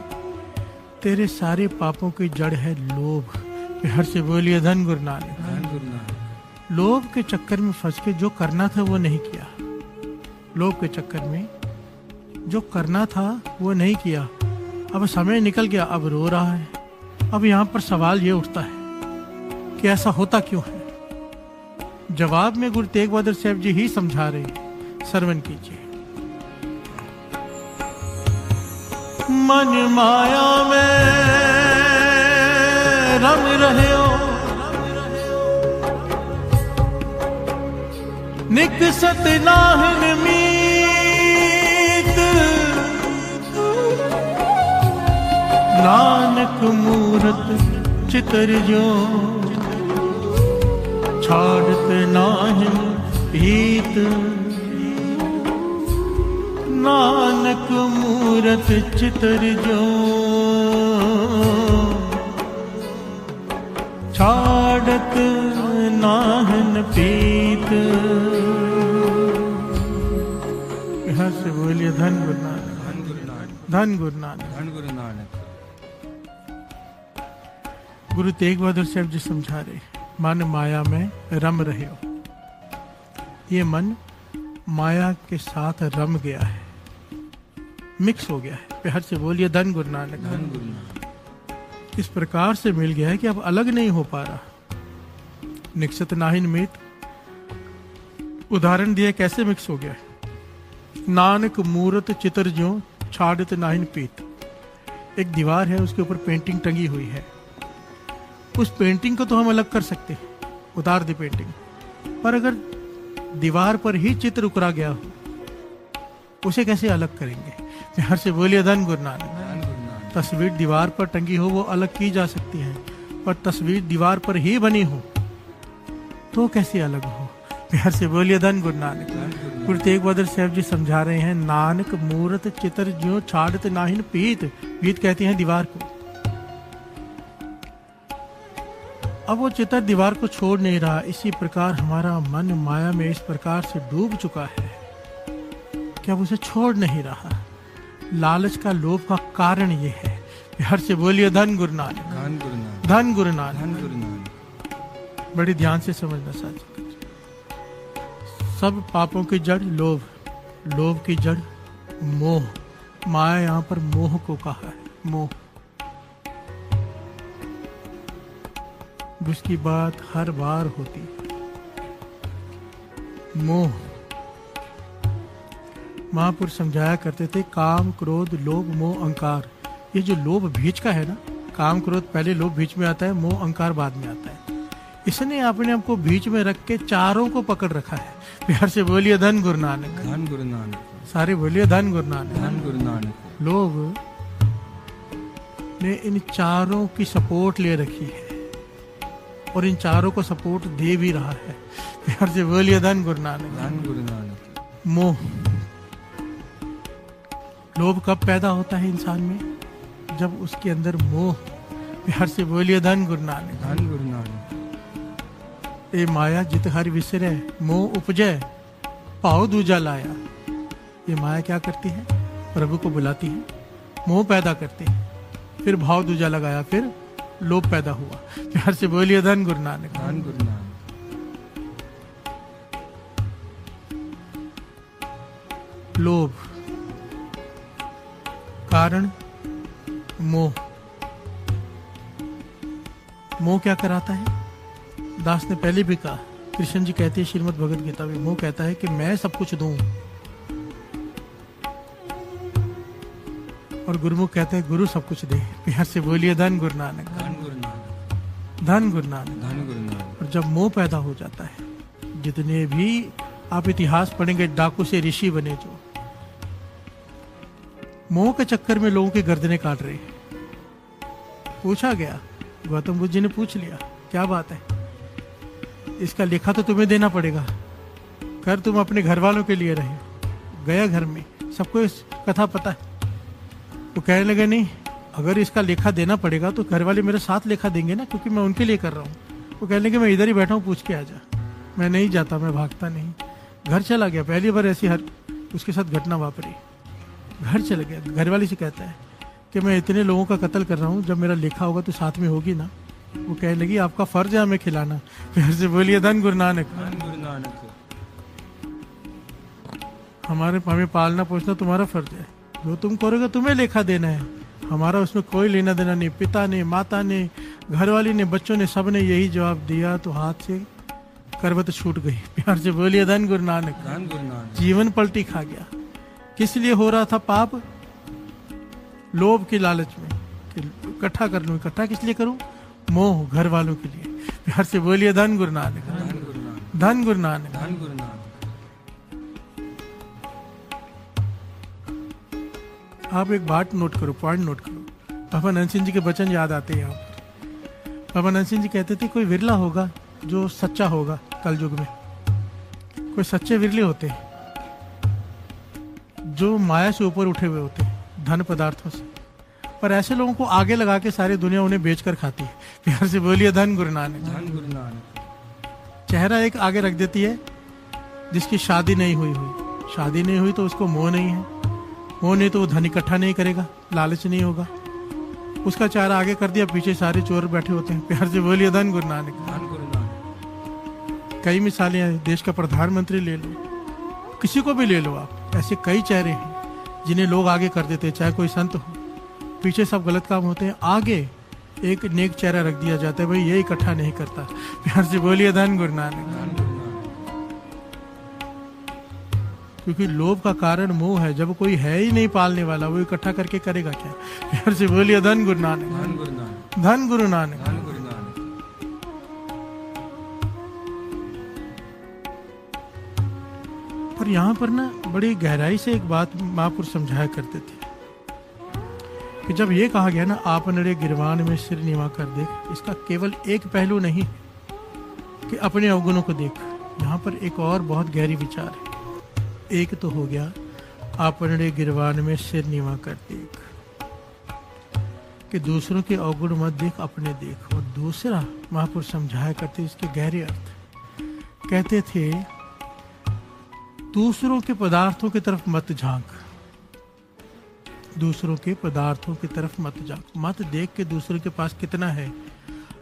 तेरे सारे पापों की जड़ है लोभ। हर से बोलिए धन गुरु नानक। लोभ के चक्कर में फंस के जो करना था वो नहीं किया, लोभ के चक्कर में जो करना था वो नहीं किया। अब समय निकल गया, अब रो रहा है। अब यहाँ पर सवाल ये उठता है कि ऐसा होता क्यों है। जवाब में गुरु तेग बहादुर साहब जी ही समझा रहे हैं, श्रवण कीजिए। मन माया में रम रहे हो, निकसत नाहिन मीत, नानक मूरत चितर जो, छाड़त नाहिन पीत। नानक मूरत चितर जो, छाड़त नाहिन पीत। यहाँ से बोलिए धन गुरु नानक, धन गुरु नानक, धन गुरु नानक। गुरु तेग बहादुर साहब जी समझा रहे, मन माया में रम रहे हो। ये मन माया के साथ रम गया है, मिक्स हो गया है। प्यार से बोलिए धन गुरु नानक, धन गुरु नानक। इस प्रकार से मिल गया है कि अब अलग नहीं हो पा रहा। निकसत नाहिन मीत, उदाहरण दिया कैसे मिक्स हो गया है। नानक मूरत चितर जो, छाड़त नाहिन पीत। एक दीवार है, उसके ऊपर पेंटिंग टंगी हुई है। उस पेंटिंग को तो हम अलग कर सकते हैं, उतार दी पेंटिंग, पर अगर दीवार पर ही चित्र उकरा गया हो, उसे कैसे अलग करेंगे। हर से बोलिए धन गुरु नानक। तस्वीर दीवार पर टंगी हो वो अलग की जा सकती है, पर तस्वीर दीवार पर ही बनी हो तो कैसे अलग हो। प्यार से बोलिए धन गुरु नानक। गुरु तेग बहादुर साहब जी समझा रहे हैं, नानक मूरत चित्र ज्यों छाड़त नाहिन पीत। पीत कहते हैं दीवार को। अब वो चित्र दीवार को छोड़ नहीं रहा। इसी प्रकार हमारा मन माया में इस प्रकार से डूब चुका है कि अब उसे छोड़ नहीं रहा। लालच का, लोभ का कारण ये है। हर से बोलिए धन गुरु नानक, धन गुरु नानक, धन गुरु नानक, धन गुरु नानक। बड़ी ध्यान से समझना साथी। सब पापों की जड़ लोभ, लोभ की जड़ मोह। माया यहाँ पर मोह को कहा है, मोह। उसकी बात हर बार होती, मोह। महापुरुष समझाया करते थे, काम क्रोध लोभ मोह अहंकार। ये जो लोभ बीच का है ना, काम क्रोध पहले लोभ बीच में आता है, मोह अहंकार बाद में आता है। इसने अपने आप को बीच में रख के चारों को पकड़ रखा है। प्यार से बोलिए धन गुरु नानक, धन गुरु नानक। सारे बोलिए धन गुरु नानक, धन गुरु नानक। लोभ ने इन चारों की सपोर्ट ले रखी है और इन चारों को सपोर्ट दे भी रहा है। प्यार से बोलिए धन गुरु नानक, धन गुरु नानक। मोह, लोभ कब पैदा होता है इंसान में? जब उसके अंदर मोह। प्यार से बोलिए धन गुरु नानक, धन गुरु नानक। ए माया जित हर विसरे, मोह उपजै पाओ दूजा लाया। ये माया क्या करती है? प्रभु को बुलाती है, मोह पैदा करती है, फिर भाव दूजा लगाया, फिर लोभ पैदा हुआ। प्यार से बोलिए धन गुरु नानक, धन गुरु नानक। लोभ कारण मोह। मोह क्या कराता है? दास ने पहले भी कहा, कृष्ण जी कहते हैं श्रीमद् भगवद गीता में, मोह कहता है कि मैं सब कुछ दूं, और गुरुमुख कहते हैं गुरु सब कुछ दे। प्यार से बोलिए धन गुरु नानक, धन गुरु नानक, धन गुरु नानक, धन गुरु नानक। और जब मोह पैदा हो जाता है, जितने भी आप इतिहास पढ़ेंगे, डाकू से ऋषि बने, जो मोह के चक्कर में लोगों की गर्दनें काट रहे हैं। पूछा गया, गौतम बुद्ध जी ने पूछ लिया, क्या बात है? इसका लेखा तो तुम्हें देना पड़ेगा, कर तुम अपने घर वालों के लिए रहे। गया घर में, सबको इस कथा पता है। तो कहने लगे, नहीं, अगर इसका लेखा देना पड़ेगा तो घर वाले मेरे साथ लेखा देंगे ना, क्योंकि मैं उनके लिए कर रहा हूँ। वो कहने लगे, मैं इधर ही बैठा हूँ, पूछ के आ जा। मैं नहीं जाता, मैं भागता नहीं। घर चला गया। पहली बार ऐसी तो उसके साथ घटना वापरी, घर चले गया, घरवाली से कहता है कि मैं इतने लोगों का कत्ल कर रहा हूँ, जब मेरा लिखा होगा तो साथ में होगी ना। वो कहने लगी आपका फर्ज है हमें खिलाना। फिर से बोलिए धन गुरु नानक। हमें पालना पोसना तुम्हारा फर्ज है, जो तुम करोगे तुम्हें लेखा देना है, हमारा उसमें कोई लेना देना नहीं। पिता ने, माता ने, घरवाली ने, बच्चों ने, सब ने यही जवाब दिया तो हाथ से करवत छूट गई। प्यार से बोलिए धन गुरु नानक। जीवन पलटी खा गया। किस लिए हो रहा था पाप? लोभ के लालच में कि इकट्ठा कर लूं। इकट्ठा किस लिए करूं? मोह, घर वालों के लिए। प्यार से बोलिए धन गुरु नानक। धन गुरु नानक। आप एक बात नोट करो, पॉइंट नोट करो। बाबा नंद सिंह जी के वचन याद आते हैं यहाँ पर। बाबा नंद सिंह जी कहते थे कोई विरला होगा जो सच्चा होगा कल युग में। कोई सच्चे विरले होते हैं जो माया से ऊपर उठे हुए होते हैं, धन पदार्थों से। पर ऐसे लोगों को आगे लगा के सारी दुनिया उन्हें बेचकर खाती है। प्यार से बोलिए धन गुरु नानक। चेहरा एक आगे रख देती है जिसकी शादी नहीं हुई। शादी नहीं हुई तो उसको मोह नहीं है, मोह नहीं तो वो धन इकट्ठा नहीं करेगा, लालच नहीं होगा। उसका चेहरा आगे कर दिया, पीछे सारे चोर बैठे होते हैं। प्यार से बोलिए धन गुरु नानक। कई मिसालें हैं, देश का प्रधानमंत्री ले लो, किसी को भी ले लो आप, ऐसे कई चेहरे हैं जिन्हें लोग आगे कर देते हैं। चाहे कोई संत हो, पीछे सब गलत काम होते हैं, आगे एक नेक चेहरा रख दिया जाता है, भाई ये इकट्ठा नहीं करता। प्यार से बोलिए धन गुरु नानक। क्योंकि लोभ का कारण मोह है। जब कोई है ही नहीं पालने वाला, वो इकट्ठा करके करेगा क्या? प्यार से बोलिए धन गुरु नानक। धन गुरु नानक। पर यहाँ पर ना बड़ी गहराई से एक बात महापुरुष समझाया करते थे कि जब ये कहा गया ना आप नरे गिरवान में सिर नीवा कर देख, इसका केवल एक पहलू नहीं कि अपने अवगुणों को देख। यहाँ पर एक और बहुत गहरी विचार है। एक तो हो गया आप नरे गिरवान में सिर नीवा कर देख, कि दूसरों के अवगुण मत देख, अपने देख। और दूसरा महापुरुष समझाया करते इसके गहरे अर्थ। कहते थे दूसरों के पदार्थों की तरफ मत झांक, दूसरों के पदार्थों की तरफ मत झांक। मत देख के दूसरों के पास कितना है।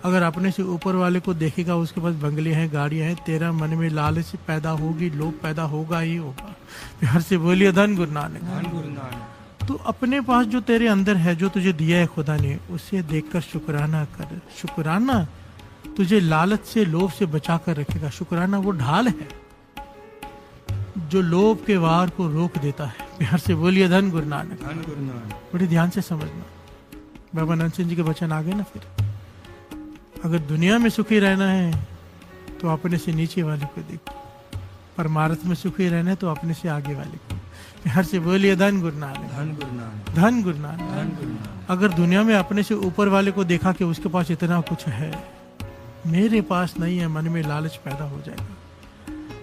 अगर अपने से ऊपर वाले को देखेगा उसके पास बंगले हैं, गाड़ियां हैं, तेरा मन में लालच पैदा होगी, लोभ पैदा होगा ही होगा। प्यार से बोलिए धन गुरु नानक। तो अपने पास जो तेरे अंदर है, जो तुझे दिया है खुदा ने, उसे देखकर शुक्राना कर। शुक्राना तुझे लालच से, लोभ से बचा कर रखेगा। शुक्राना वो ढाल है जो लोभ के वार को रोक देता है। प्यार से बोलिए धन गुरु नानक। बड़े ध्यान से समझना, बाबा नंद सिंह जी के वचन आ गए ना। फिर अगर दुनिया में सुखी रहना है तो अपने से नीचे वाले को देखो, परमार्थ में सुखी रहना है तो अपने से आगे वाले को। प्यार से बोलिए धन गुरु नानक। धन गुरु नानक। अगर दुनिया में अपने से ऊपर वाले को देखा कि उसके पास इतना कुछ है, मेरे पास नहीं है, मन में लालच पैदा हो जाएगा।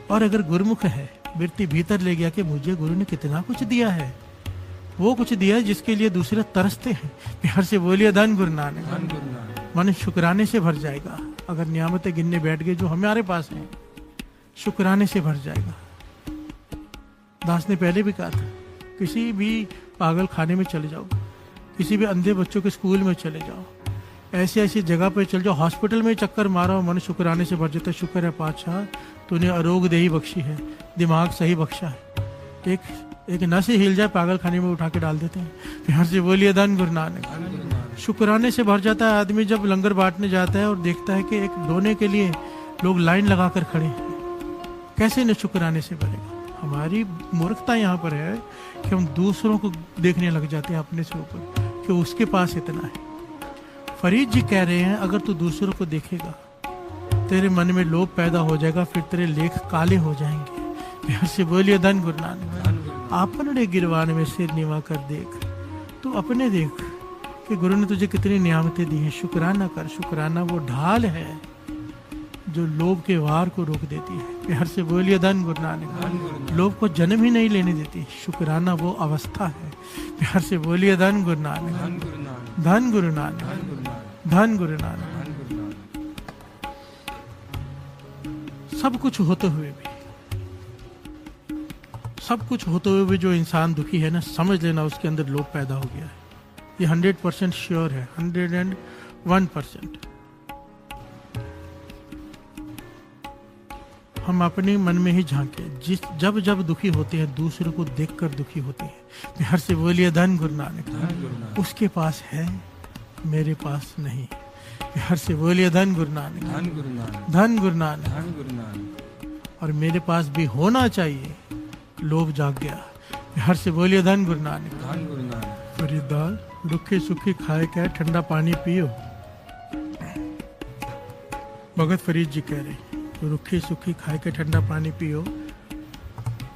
और अगर गुरुमुख है, वृत्ति भीतर ले गया कि मुझे गुरु ने कितना कुछ दिया है, वो कुछ दिया है जिसके लिए दूसरे तरसते हैं। प्यार से बोलिए धन गुरु नानक। मन शुक्राने से भर जाएगा। अगर नियामतें गिनने बैठ गए जो हमारे पास हैं, शुक्राने से भर जाएगा। दास ने पहले भी कहा था, किसी भी पागल खाने में चले जाओ, किसी भी अंधे बच्चों के स्कूल में चले जाओ, ऐसी ऐसी जगह पे चल जाओ, हॉस्पिटल में चक्कर मारो, मन शुक्राने से भर जाता है। शुक्र है पातशाह तूने आरोग्य देही बख्शी है, दिमाग सही बख्शा है। एक नस ही हिल जाए पागल खाने में उठा के डाल देते हैं। प्यार से बोलिए धन गुरु नानक। शुक्राने से भर जाता है आदमी जब लंगर बांटने जाता है और देखता है कि एक डोने के लिए लोग लाइन लगाकर खड़े हैं। कैसे न शुक्राने से भरेगा। हमारी मूर्खता यहाँ पर है कि हम दूसरों को देखने लग जाते हैं अपने से ऊपर कि उसके पास इतना है। फरीद जी कह रहे हैं अगर तू दूसरों को देखेगा तेरे मन में लोभ पैदा हो जाएगा, फिर तेरे लेख काले हो जाएंगे। प्यार से बोलिए धन गुरु नानक। अपने गिरवान में सिर नीवा कर देख, तो अपने देख कि गुरु ने तुझे कितनी नियामतें दी हैं। शुक्राना कर। शुक्राना वो ढाल है जो लोभ के वार को रोक देती है। प्यार से बोलिए धन गुरु नानक। लोभ को जन्म ही नहीं लेने देती। शुक्राना वो अवस्था है। प्यार से बोलिए धन गुरु नानक। धन गुरु नानक। धन गुरु नानक। सब कुछ होते हुए भी, सब कुछ होते हुए भी जो इंसान दुखी है ना, समझ लेना उसके अंदर लोभ पैदा हो गया है। ये 100% श्योर है, 101%। हम अपने मन में ही झांके, जब जब दुखी होते हैं दूसरों को देखकर दुखी होते हैं। बिहार से बोलिए धन गुरु नानक, उसके पास है मेरे पास नहीं। बिहार से बोलिए धन गुरु नानक, धन गुरु नानक। और मेरे पास भी होना चाहिए, लोभ जाग गया। बिहार से बोलिए धन गुरु नानक। फरीदार रुखी सुखी खाए क्या ठंडा पानी पियो। भगत फरीद जी कह रहे रुखी सुखी खाए के ठंडा पानी पियो।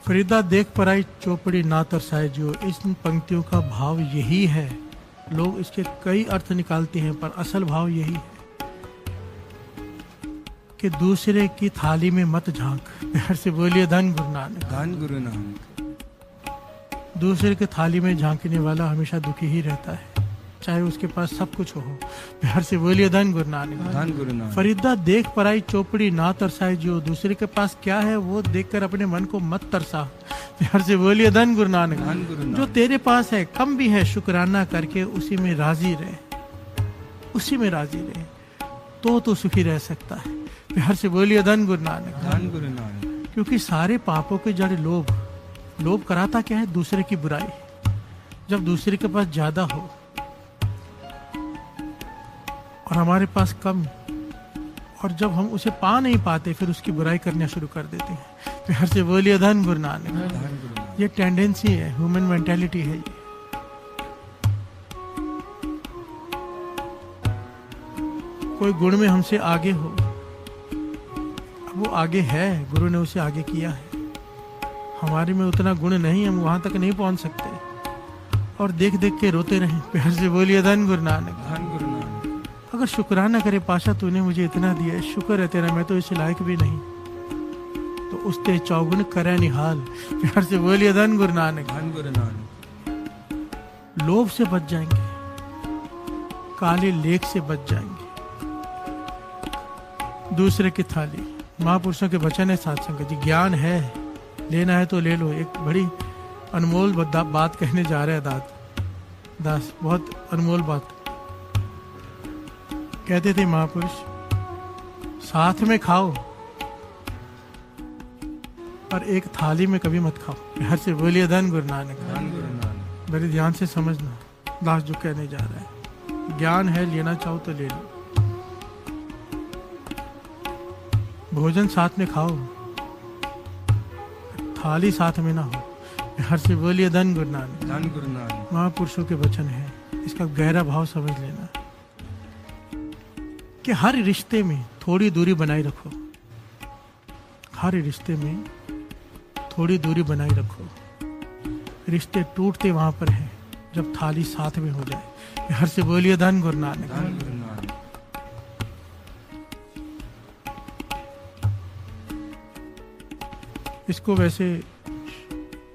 फरीदा देख पर आई चौपड़ी ना तरसाए जो। इस पंक्तियों का भाव यही है। लोग इसके कई अर्थ निकालते हैं पर असल भाव यही है कि दूसरे की थाली में मत झांक। प्यार से बोलिए धन गुरु नानक, धन गुरु नानक। दूसरे की थाली में झांकने वाला हमेशा दुखी ही रहता है, चाहे उसके पास सब कुछ हो। प्यार से बोलिए धन गुरु नानक, धन गुरु नानक। फरीदा देख पर आई चौपड़ी ना तरसाए जो। दूसरे के पास क्या है वो देखकर अपने मन को मत तरसा। प्यार से बोलिए धन गुरु नानक, धन गुरु नानक। जो तेरे पास है कम भी है शुक्राना करके उसी में राजी रहे, उसी में राजी रहे तो सुखी रह सकता है। प्यार से बोलिए धन गुरु नानक, धन गुरु नानक। क्योंकि सारे पापों के जड़ लोभ कराता क्या है? दूसरे की बुराई। जब दूसरे के पास ज्यादा हो और हमारे पास कम, और जब हम उसे पा नहीं पाते फिर उसकी बुराई करना शुरू कर देते हैं। प्यार से बोलिए धन गुरु नानक। ये टेंडेंसी है, ह्यूमन मेंटालिटी है ये। कोई गुण में हमसे आगे हो, अब वो आगे है, गुरु ने उसे आगे किया है। हमारे में उतना गुण नहीं, हम वहां तक नहीं पहुंच सकते और देख देख के रोते रहें। प्यार से बोलिए धन गुरु नानक, धन गुरु नानक। अगर शुक्राना करे पाशा तूने मुझे इतना दिया है, शुक्र है तेरा, मैं तो इस लायक भी नहीं, तो उसते चौगुन करे निहाल। प्यार से बोलिए धन गुरु नानक, धन गुरु नानक। लोभ से बच जाएंगे, काले लेख से बच जाएंगे। दूसरे की थाली, महापुरुषों के वचन है साथ संगत जी। ज्ञान है, लेना है तो ले लो। एक बड़ी अनमोल बात कहने जा रहे हैं दास, बहुत अनमोल बात कहते थे महापुरुष, साथ में खाओ पर एक थाली में कभी मत खाओ। प्यार से बोलिए धन गुरु नानक, धन गुरु नानक। बड़े ध्यान से समझना दास जो कहने जा रहा है। ज्ञान है, लेना चाहो तो ले लो। भोजन साथ में खाओ, थाली साथ में ना हो। प्यार से बोलिए धन गुरु नानक, धन गुरु नानक। महापुरुषों के वचन है, इसका गहरा भाव समझ लेना कि हर रिश्ते में थोड़ी दूरी बनाए रखो। हर रिश्ते में थोड़ी दूरी बनाए रखो। रिश्ते टूटते वहां पर है जब थाली साथ में हो जाए। प्यार से बोलिए धन गुरु नानक, धन गुरु नानक। इसको वैसे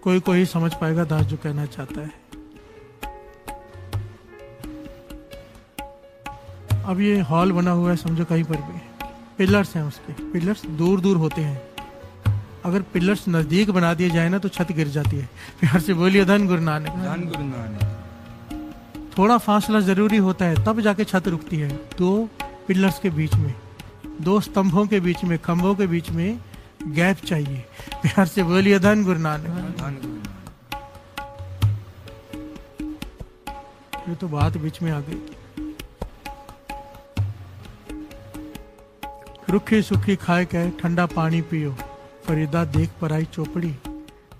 कोई समझ पाएगा दास जो कहना चाहता है। अब ये हॉल बना हुआ है, समझो कहीं पर भी पिलर्स हैं, उसके पिलर्स दूर दूर होते हैं। अगर पिलर्स नजदीक बना दिए जाए ना तो छत गिर जाती है। प्यार से बोलिए धन गुरु नानक, धन गुरु नानक। थोड़ा फासला जरूरी होता है तब जाके छत रुकती है। दो पिलर्स के बीच में, दो स्तंभों के बीच में, खंभों के बीच में गैप चाहिए। प्यार से बोलिए धन गुरु नानक, धन गुरु नानक। ये तो बात बीच में आ गई। रुखी सुखी खाए के ठंडा पानी पियो। फरीदा देख पर आई चौपड़ी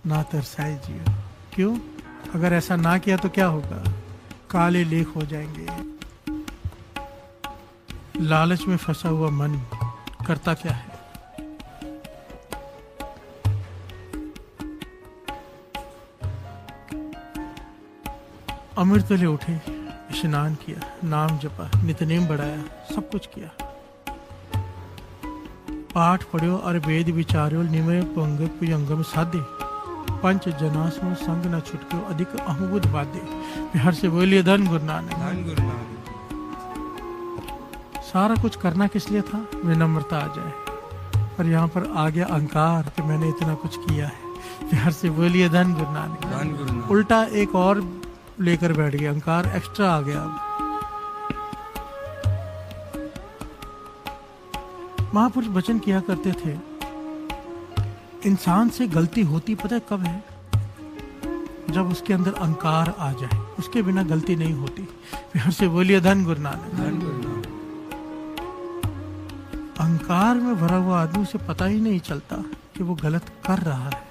ना तरसाए जियो। क्यों? अगर ऐसा ना किया तो क्या होगा? काले लेख हो जाएंगे। लालच में फंसा हुआ मन करता क्या है? अमृत ले उठे, स्नान किया, नाम जपा, नितनेम बढ़ाया, सब कुछ किया। पाठ पढ़ियो और वेद विचार्यो, निमय पंग पुयंगम साधे। पंच जनासो संग न छुटक्यो, अधिक अहुबुद बाधे। प्यार से बोलिए धन गुरु नानक, धन गुरु नानक। सारा कुछ करना किस लिए था? विनम्रता आ जाए। पर यहाँ पर आ गया अहंकार कि मैंने इतना कुछ किया है। प्यार से बोलिए धन गुरु नानक। धन गुरु नानक। उल्टा एक और लेकर बैठ गया, अहंकार एक्स्ट्रा आ गया। अब महापुरुष वचन किया करते थे, इंसान से गलती होती पता है कब है? जब उसके अंदर अहंकार आ जाए, उसके बिना गलती नहीं होती। प्यार से बोलिए धन गुरु नानक। धन गुरु नानक। अहंकार में भरा हुआ आदमी से पता ही नहीं चलता कि वो गलत कर रहा है।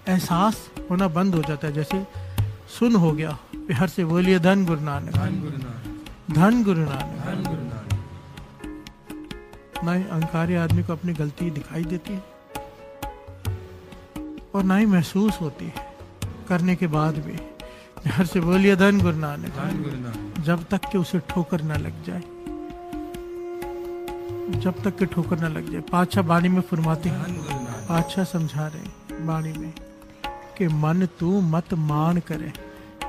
एहसास होना बंद हो जाता है, जैसे सुन हो गया। प्यार से बोलिए धन गुरु नानक। धन गुरु नानक। धन गुरु नानक। धन गुरु नानक। ना ही अहंकारी आदमी को अपनी गलती दिखाई देती है और ना ही महसूस होती है करने के बाद भी। प्यार से बोलिए धन गुरु नानक। धन गुरु नानक। जब तक कि उसे ठोकर न लग जाए, जब तक कि ठोकर न लग जाए। पातशाह बाणी में फरमाते हैं, धन गुरु नानक। पातशाह समझा रहे बाणी में कि मन तू मत मान करे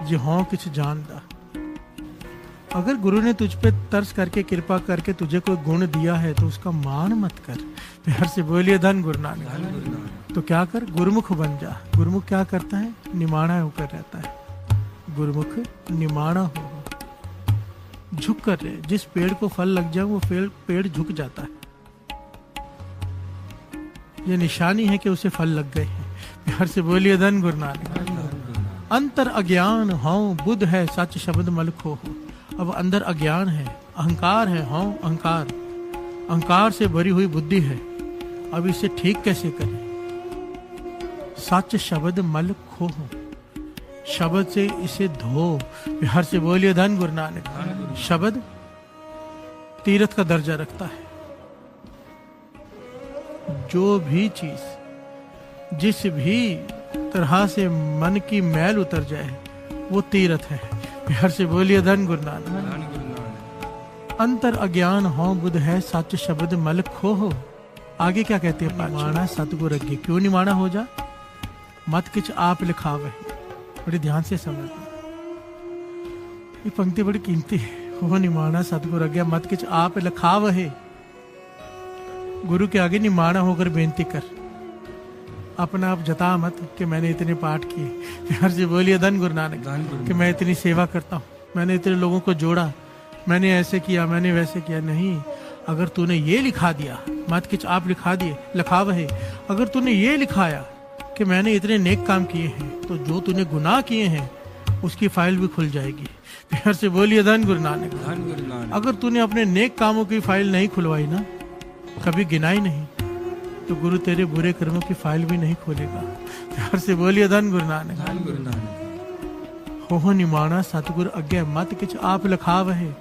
जे हों किछ जानदा। अगर गुरु ने तुझ पे तरस करके कृपा करके तुझे कोई गुण दिया है तो उसका मान मत कर। प्यार से बोलिए धन गुरु नानक। धन गुरु नानक। तो क्या कर, गुरुमुख बन जा। गुरुमुख क्या करता है? निमाणा होकर रहता है। गुरुमुख निमाणा हो, झुक कर रहे। जिस पेड़ को फल लग जाए वो पेड़ झुक जाता है। ये निशानी है कि उसे फल लग गए हैं। प्यार से बोलिए धन गुरु नानक। अंतर अज्ञान हूं बुद्ध है सच शब्द मल खो हो। अब अंदर अज्ञान है, अहंकार है, हूं अहंकार, अहंकार से भरी हुई बुद्धि है। अब इसे ठीक कैसे करें? सच शब्द मल खो हो, शब्द से इसे धो। प्यार से बोलिए धन गुरु नानक। शब्द तीर्थ का दर्जा रखता है। जो भी चीज जिस भी तरह से मन की मैल उतर जाए वो तीर्थ है। प्यार से बोलिए धन गुरु नानक। धन गुरु नानक। अंतर अज्ञान हो बुध है सच शब्द मल खो हो। आगे क्या कहते हैं? निमाणा सतगुर अज्ञे। क्यों निमाणा हो जा? मत किछ आप लिखावे। बड़े ध्यान से समझना, ये पंक्ति बड़ी कीमती है। हो निमाणा सतगुर अज्ञे मत किछ आप लिखावे। गुरु के आगे निमाणा होकर बेनती कर, अपना आप जता मत कि मैंने इतने पाठ किए। प्यार से बोलिए धन गुरु नानक। धन गुरु कि मैं इतनी सेवा करता हूँ, मैंने इतने लोगों को जोड़ा, मैंने ऐसे किया, मैंने वैसे किया। नहीं, अगर तूने ये लिखा दिया, मत किछ आप लिखा दिए, लिखा वहे। अगर तूने ये लिखाया कि मैंने इतने नेक काम किए हैं, तो जो तूने गुनाह किए हैं उसकी फाइल भी खुल जाएगी। प्यार से बोलिए धन गुरु नानक। धन गुरु नानक। अगर तूने अपने नेक कामों की फाइल नहीं खुलवाई ना, कभी गिनाई नहीं, तो गुरु तेरे बुरे कर्मों की फाइल भी नहीं खोलेगा। प्यार से बोलिए धन गुरु नानक। धन गुरु नानक। हो निमाणा सतगुर अज्ञे मत किछ आप लिखाव है।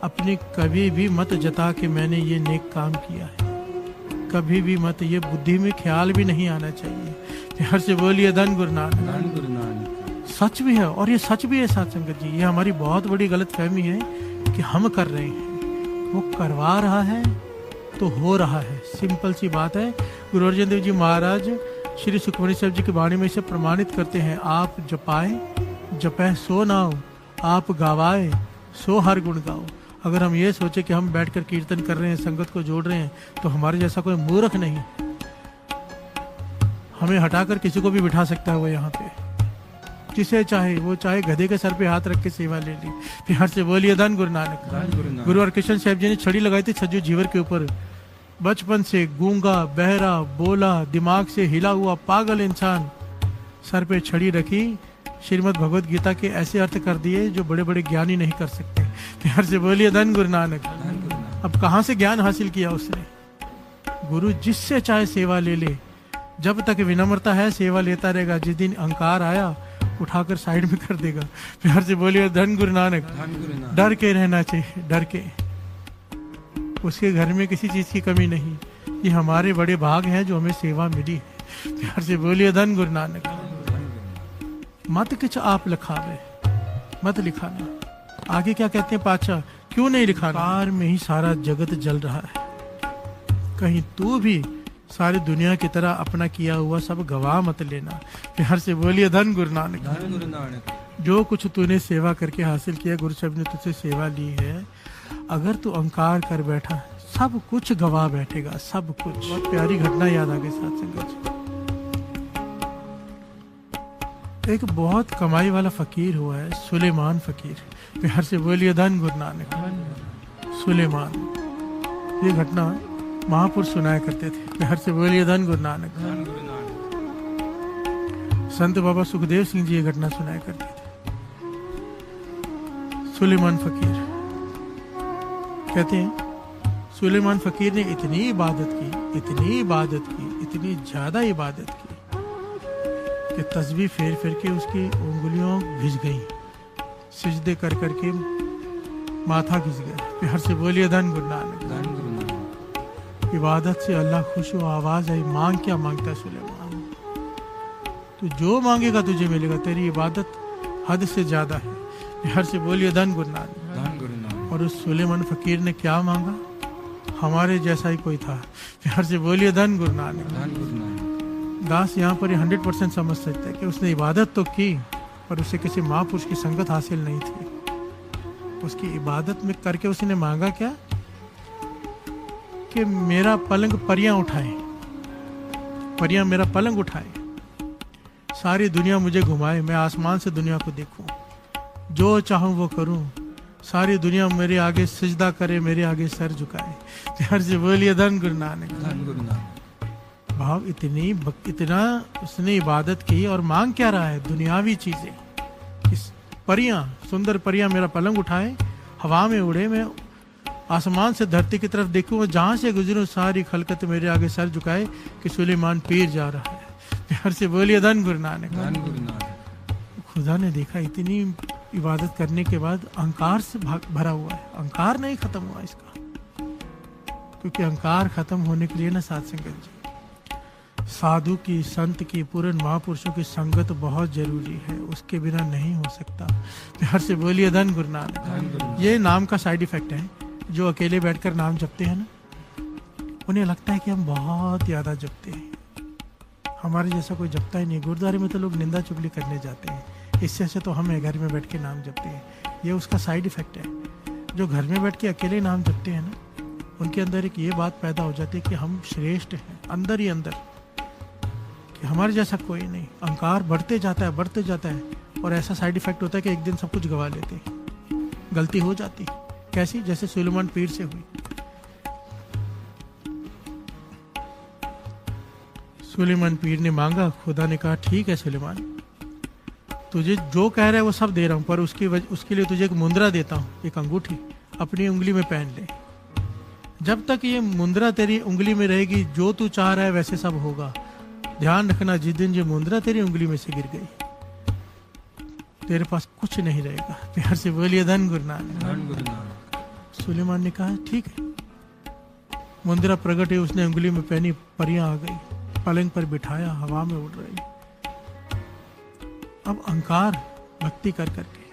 अपनी कभी भी मत जता कि मैंने ये नेक काम किया है। कभी भी मत, ये बुद्धि में ख्याल भी नहीं आना चाहिए। प्यार से बोलिए धन गुरु नानक। धन गुरु नानक। सच भी है, और ये सच भी है साथ संगत जी। ये हमारी बहुत बड़ी गलत फहमी है कि हम कर रहे हैं, वो करवा रहा है तो हो रहा है। सिंपल सी बात है। गुरु अर्जन देव जी महाराज श्री सुखमनी साहब जी की वाणी में इसे प्रमाणित करते हैं। आप जपाए जपै सो नाओ, आप गावाए सो हर गुण गाओ। अगर हम ये सोचे कि हम बैठकर कीर्तन कर रहे हैं, संगत को जोड़ रहे हैं, तो हमारे जैसा कोई मूर्ख नहीं। हमें हटाकर किसी को भी बिठा सकता है वो यहाँ पे, जिसे चाहे वो, चाहे गधे के सर पे हाथ रख के सेवा ले ली। प्यार से बोलिए धन गुरु नानक। धन गुरु नानक। गुरु हरकृष्ण साहब जी ने छड़ी लगाई थी छज्जू जीवर के ऊपर। बचपन से गूंगा, बहरा, बोला, दिमाग से हिला हुआ पागल इंसान, सर पे छड़ी रखी, श्रीमद् भगवत गीता के ऐसे अर्थ कर दिए जो बड़े बड़े ज्ञानी नहीं कर सकते। प्यार से बोलिए धन गुरु नानक। धन गुरु नानक। अब कहाँ से ज्ञान हासिल किया उसने? गुरु जिससे चाहे सेवा ले ले, जब तक विनम्रता है सेवा लेता रहेगा। जिस दिन अहंकार आया उठाकर साइड में कर देगा। प्यार से बोलिए धन गुरु नानक। धन गुरु नानक। डर के रहना चाहिए, डर के। उसके घर में किसी चीज की कमी नहीं। ये हमारे बड़े भाग हैं जो हमें सेवा मिली है। प्यार से बोलिए धन गुरु नानक। मत किछ आप लिखावे, मत लिखाना। आगे क्या कहते हैं पातशाह? क्यों नहीं लिखाना? कार में ही सारा जगत जल रहा है, कहीं तू भी सारी दुनिया की तरह अपना किया हुआ सब गवा मत लेना। प्यार से बोलिए धन गुरु नानक। धन गुरु नानक। जो कुछ तूने सेवा करके हासिल किया, गुरु साहब ने तुझसे सेवा ली है, अगर तू अहंकार कर बैठा, सब कुछ गवा बैठेगा, सब कुछ। बहुत प्यारी घटना याद आ गई साथ संगत जी। एक बहुत कमाई वाला फकीर हुआ है, सुलेमान फकीर। प्यार से बोलिए धन गुरु नानक। सुलेमान, ये घटना महापुरुष सुनाया करते थे। प्यार से बोलिए धन गुरु नानक। धन गुरु नानक। संत बाबा सुखदेव सिंह जी ये घटना सुनाया करते थे। सुलेमान फकीर कहते हैं, सुलेमान फकीर ने इतनी इबादत की, इतनी ज्यादा इबादत की कि तस्बीह फेर फेर के उसकी उंगलियों घिस गई, सिजदे कर करके माथा घिस गया। प्यार से बोलिए धन गुरु नानक। धन गुरु नानक। इबादत से अल्लाह खुश हुआ, आवाज आई, मांग क्या मांगता है सुलेमान? तू जो मांगेगा तुझे मिलेगा, तेरी इबादत हद से ज्यादा है। प्यार से बोलिए धन गुरु नानक। धन गुरु नानक। और उस सुलेमान फकीर ने क्या मांगा? हमारे जैसा ही कोई था। प्यार से बोलिए धन गुरु नानक। धन गुरु नानक। दास यहाँ पर 100% समझ सकते हैं कि उसने इबादत तो की, पर उसे किसी महापुरुष की संगत हासिल नहीं थी। उसकी इबादत में करके उसने मांगा क्या? कि मेरा पलंग परियां उठाए, परियां मेरा पलंग उठाए, सारी दुनिया मुझे घुमाए, मैं आसमान से दुनिया को देखूं, जो चाहूं वो करूं, सारी दुनिया मेरे आगे सिजदा करे, मेरे आगे सर झुकाए। प्यार से बोलिए धन गुरु नानक। धन गुरु नानक। भाव इतना उसने इबादत की, और मांग क्या रहा है? दुनियावी चीजें। इस परियां, सुंदर परियां मेरा पलंग उठाए, हवा में उड़े, मैं आसमान से धरती की तरफ देखूं, जहां से गुजरूं सारी खलकत मेरे आगे सर झुकाए कि सुलेमान पीर जा रहा है। प्यार से बोलिए धन गुरु नानक। धन गुरु नानक। खुदा ने देखा इतनी इबादत करने के बाद अहंकार से भरा हुआ है, अहंकार नहीं खत्म हुआ इसका। क्योंकि अहंकार खत्म होने के लिए ना साध संगत जी, साधु की, संत की, पूर्ण महापुरुषों की संगत बहुत जरूरी है, उसके बिना नहीं हो सकता। प्यार से बोलिए धन गुरु नानक। ये नाम का साइड इफेक्ट है। जो अकेले बैठकर नाम जपते हैं ना, उन्हें लगता है कि हम बहुत ज्यादा जपते हैं, हमारे जैसा कोई जपता ही नहीं। गुरुद्वारे में तो लोग निंदा चुगली करने जाते हैं, इससे अच्छा तो हमें घर में बैठ के नाम जपते हैं। ये उसका साइड इफेक्ट है। जो घर में बैठ के अकेले नाम जपते हैं ना, उनके अंदर एक ये बात पैदा हो जाती है कि हम श्रेष्ठ हैं, अंदर ही अंदर, कि हमारे जैसा कोई नहीं। अहंकार बढ़ते जाता है, बढ़ते जाता है, और ऐसा साइड इफेक्ट होता है कि एक दिन सब कुछ गवा लेते हैं, गलती हो जाती। कैसी? जैसे सुलेमान पीर से हुई। सुलेमान पीर ने मांगा, खुदा ने कहा ठीक है सुलेमान, तुझे जो कह रहा है वो सब दे रहा हूं, पर उसके लिए तुझे एक मुंद्रा देता हूं, एक अंगूठी अपनी उंगली में पहन ले। जब तक ये मुंद्रा तेरी उंगली में रहेगी, जो तू चाह रहा है वैसे सब होगा। ध्यान रखना, जिस दिन ये मुंद्रा तेरी उंगली में से गिर गई, तेरे पास कुछ नहीं रहेगा। प्यार से बोलिए धन गुरु नानक। धन गुरु नानक। सुलेमान ने कहा ठीक है। मुंद्रा प्रकट है, उसने उंगली में पहनी, परियां आ गई, पलंग पर बिठाया, हवा में उड़ रही। अब अहंकार भक्ति कर करके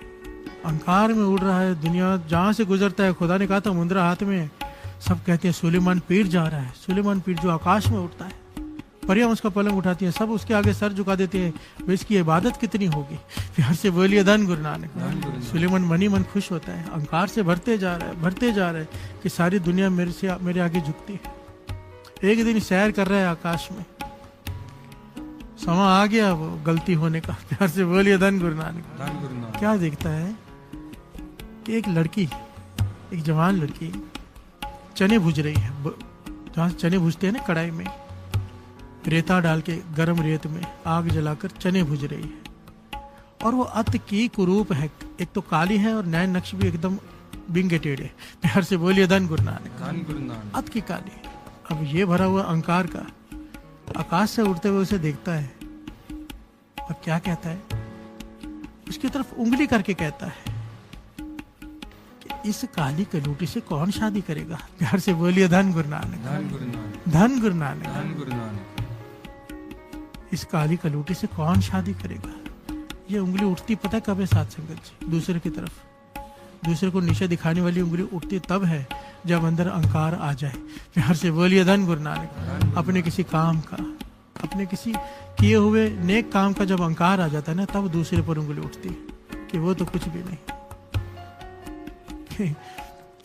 अहंकार में उड़ रहा है, दुनिया जहां से गुजरता है। खुदा ने कहा था मुंद्रा हाथ में, सब कहते हैं सुलेमान पीर जा रहा है। सुलेमान पीर जो आकाश में उड़ता है, परियां उसका पलंग उठाती हैं, सब उसके आगे सर झुका देते हैं। वे इसकी इबादत कितनी होगी। प्यार से बोलिए धन गुरु नानक। सुलेमान मनी मन खुश होता है, अहंकार से भरते जा रहा है कि सारी दुनिया मेरे आगे झुकती है। एक दिन सैर कर रहा है आकाश में, समा आ गया वो गलती होने का। प्यार से बोलिए धन गुरु नानक। धन गुरु नानक। क्या देखता है कि एक लड़की, एक जवान लड़की चने भूज रही है। जहाँ चने भूजते हैं ना, कढ़ाई में रेता डाल के, गर्म रेत में आग जलाकर चने भूज रही है। और वो अत की कुरूप है, एक तो काली है और नैन नक्श भी एकदम बिंगे टेढ़े। प्यार से बोलिए धन गुरु नानक। धन गुरु नानक। अत की काली। अब ये भरा हुआ अहंकार का, आकाश से उड़ते हुए उसे देखता है और क्या कहता है? उसकी तरफ उंगली करके कहता है कि इस काली कलूटी से कौन शादी करेगा। प्यार से बोलिए धन गुरु नानक। धन गुरु नानक। धन गुरु नानक। धन गुरु नानक। इस काली कलूटी से कौन शादी करेगा। ये उंगली उठती पता है कब है साथ संगत जी? दूसरे की तरफ, दूसरे को नीचे दिखाने वाली उंगली उठती तब है जब अंदर अहंकार आ जाए। प्यार से बोलिए धन गुरु नानक। अपने किसी काम का, अपने किसी किए हुए नेक काम का जब अहंकार आ जाता है ना, तब दूसरे पर उंगली उठती है कि वो तो कुछ भी नहीं।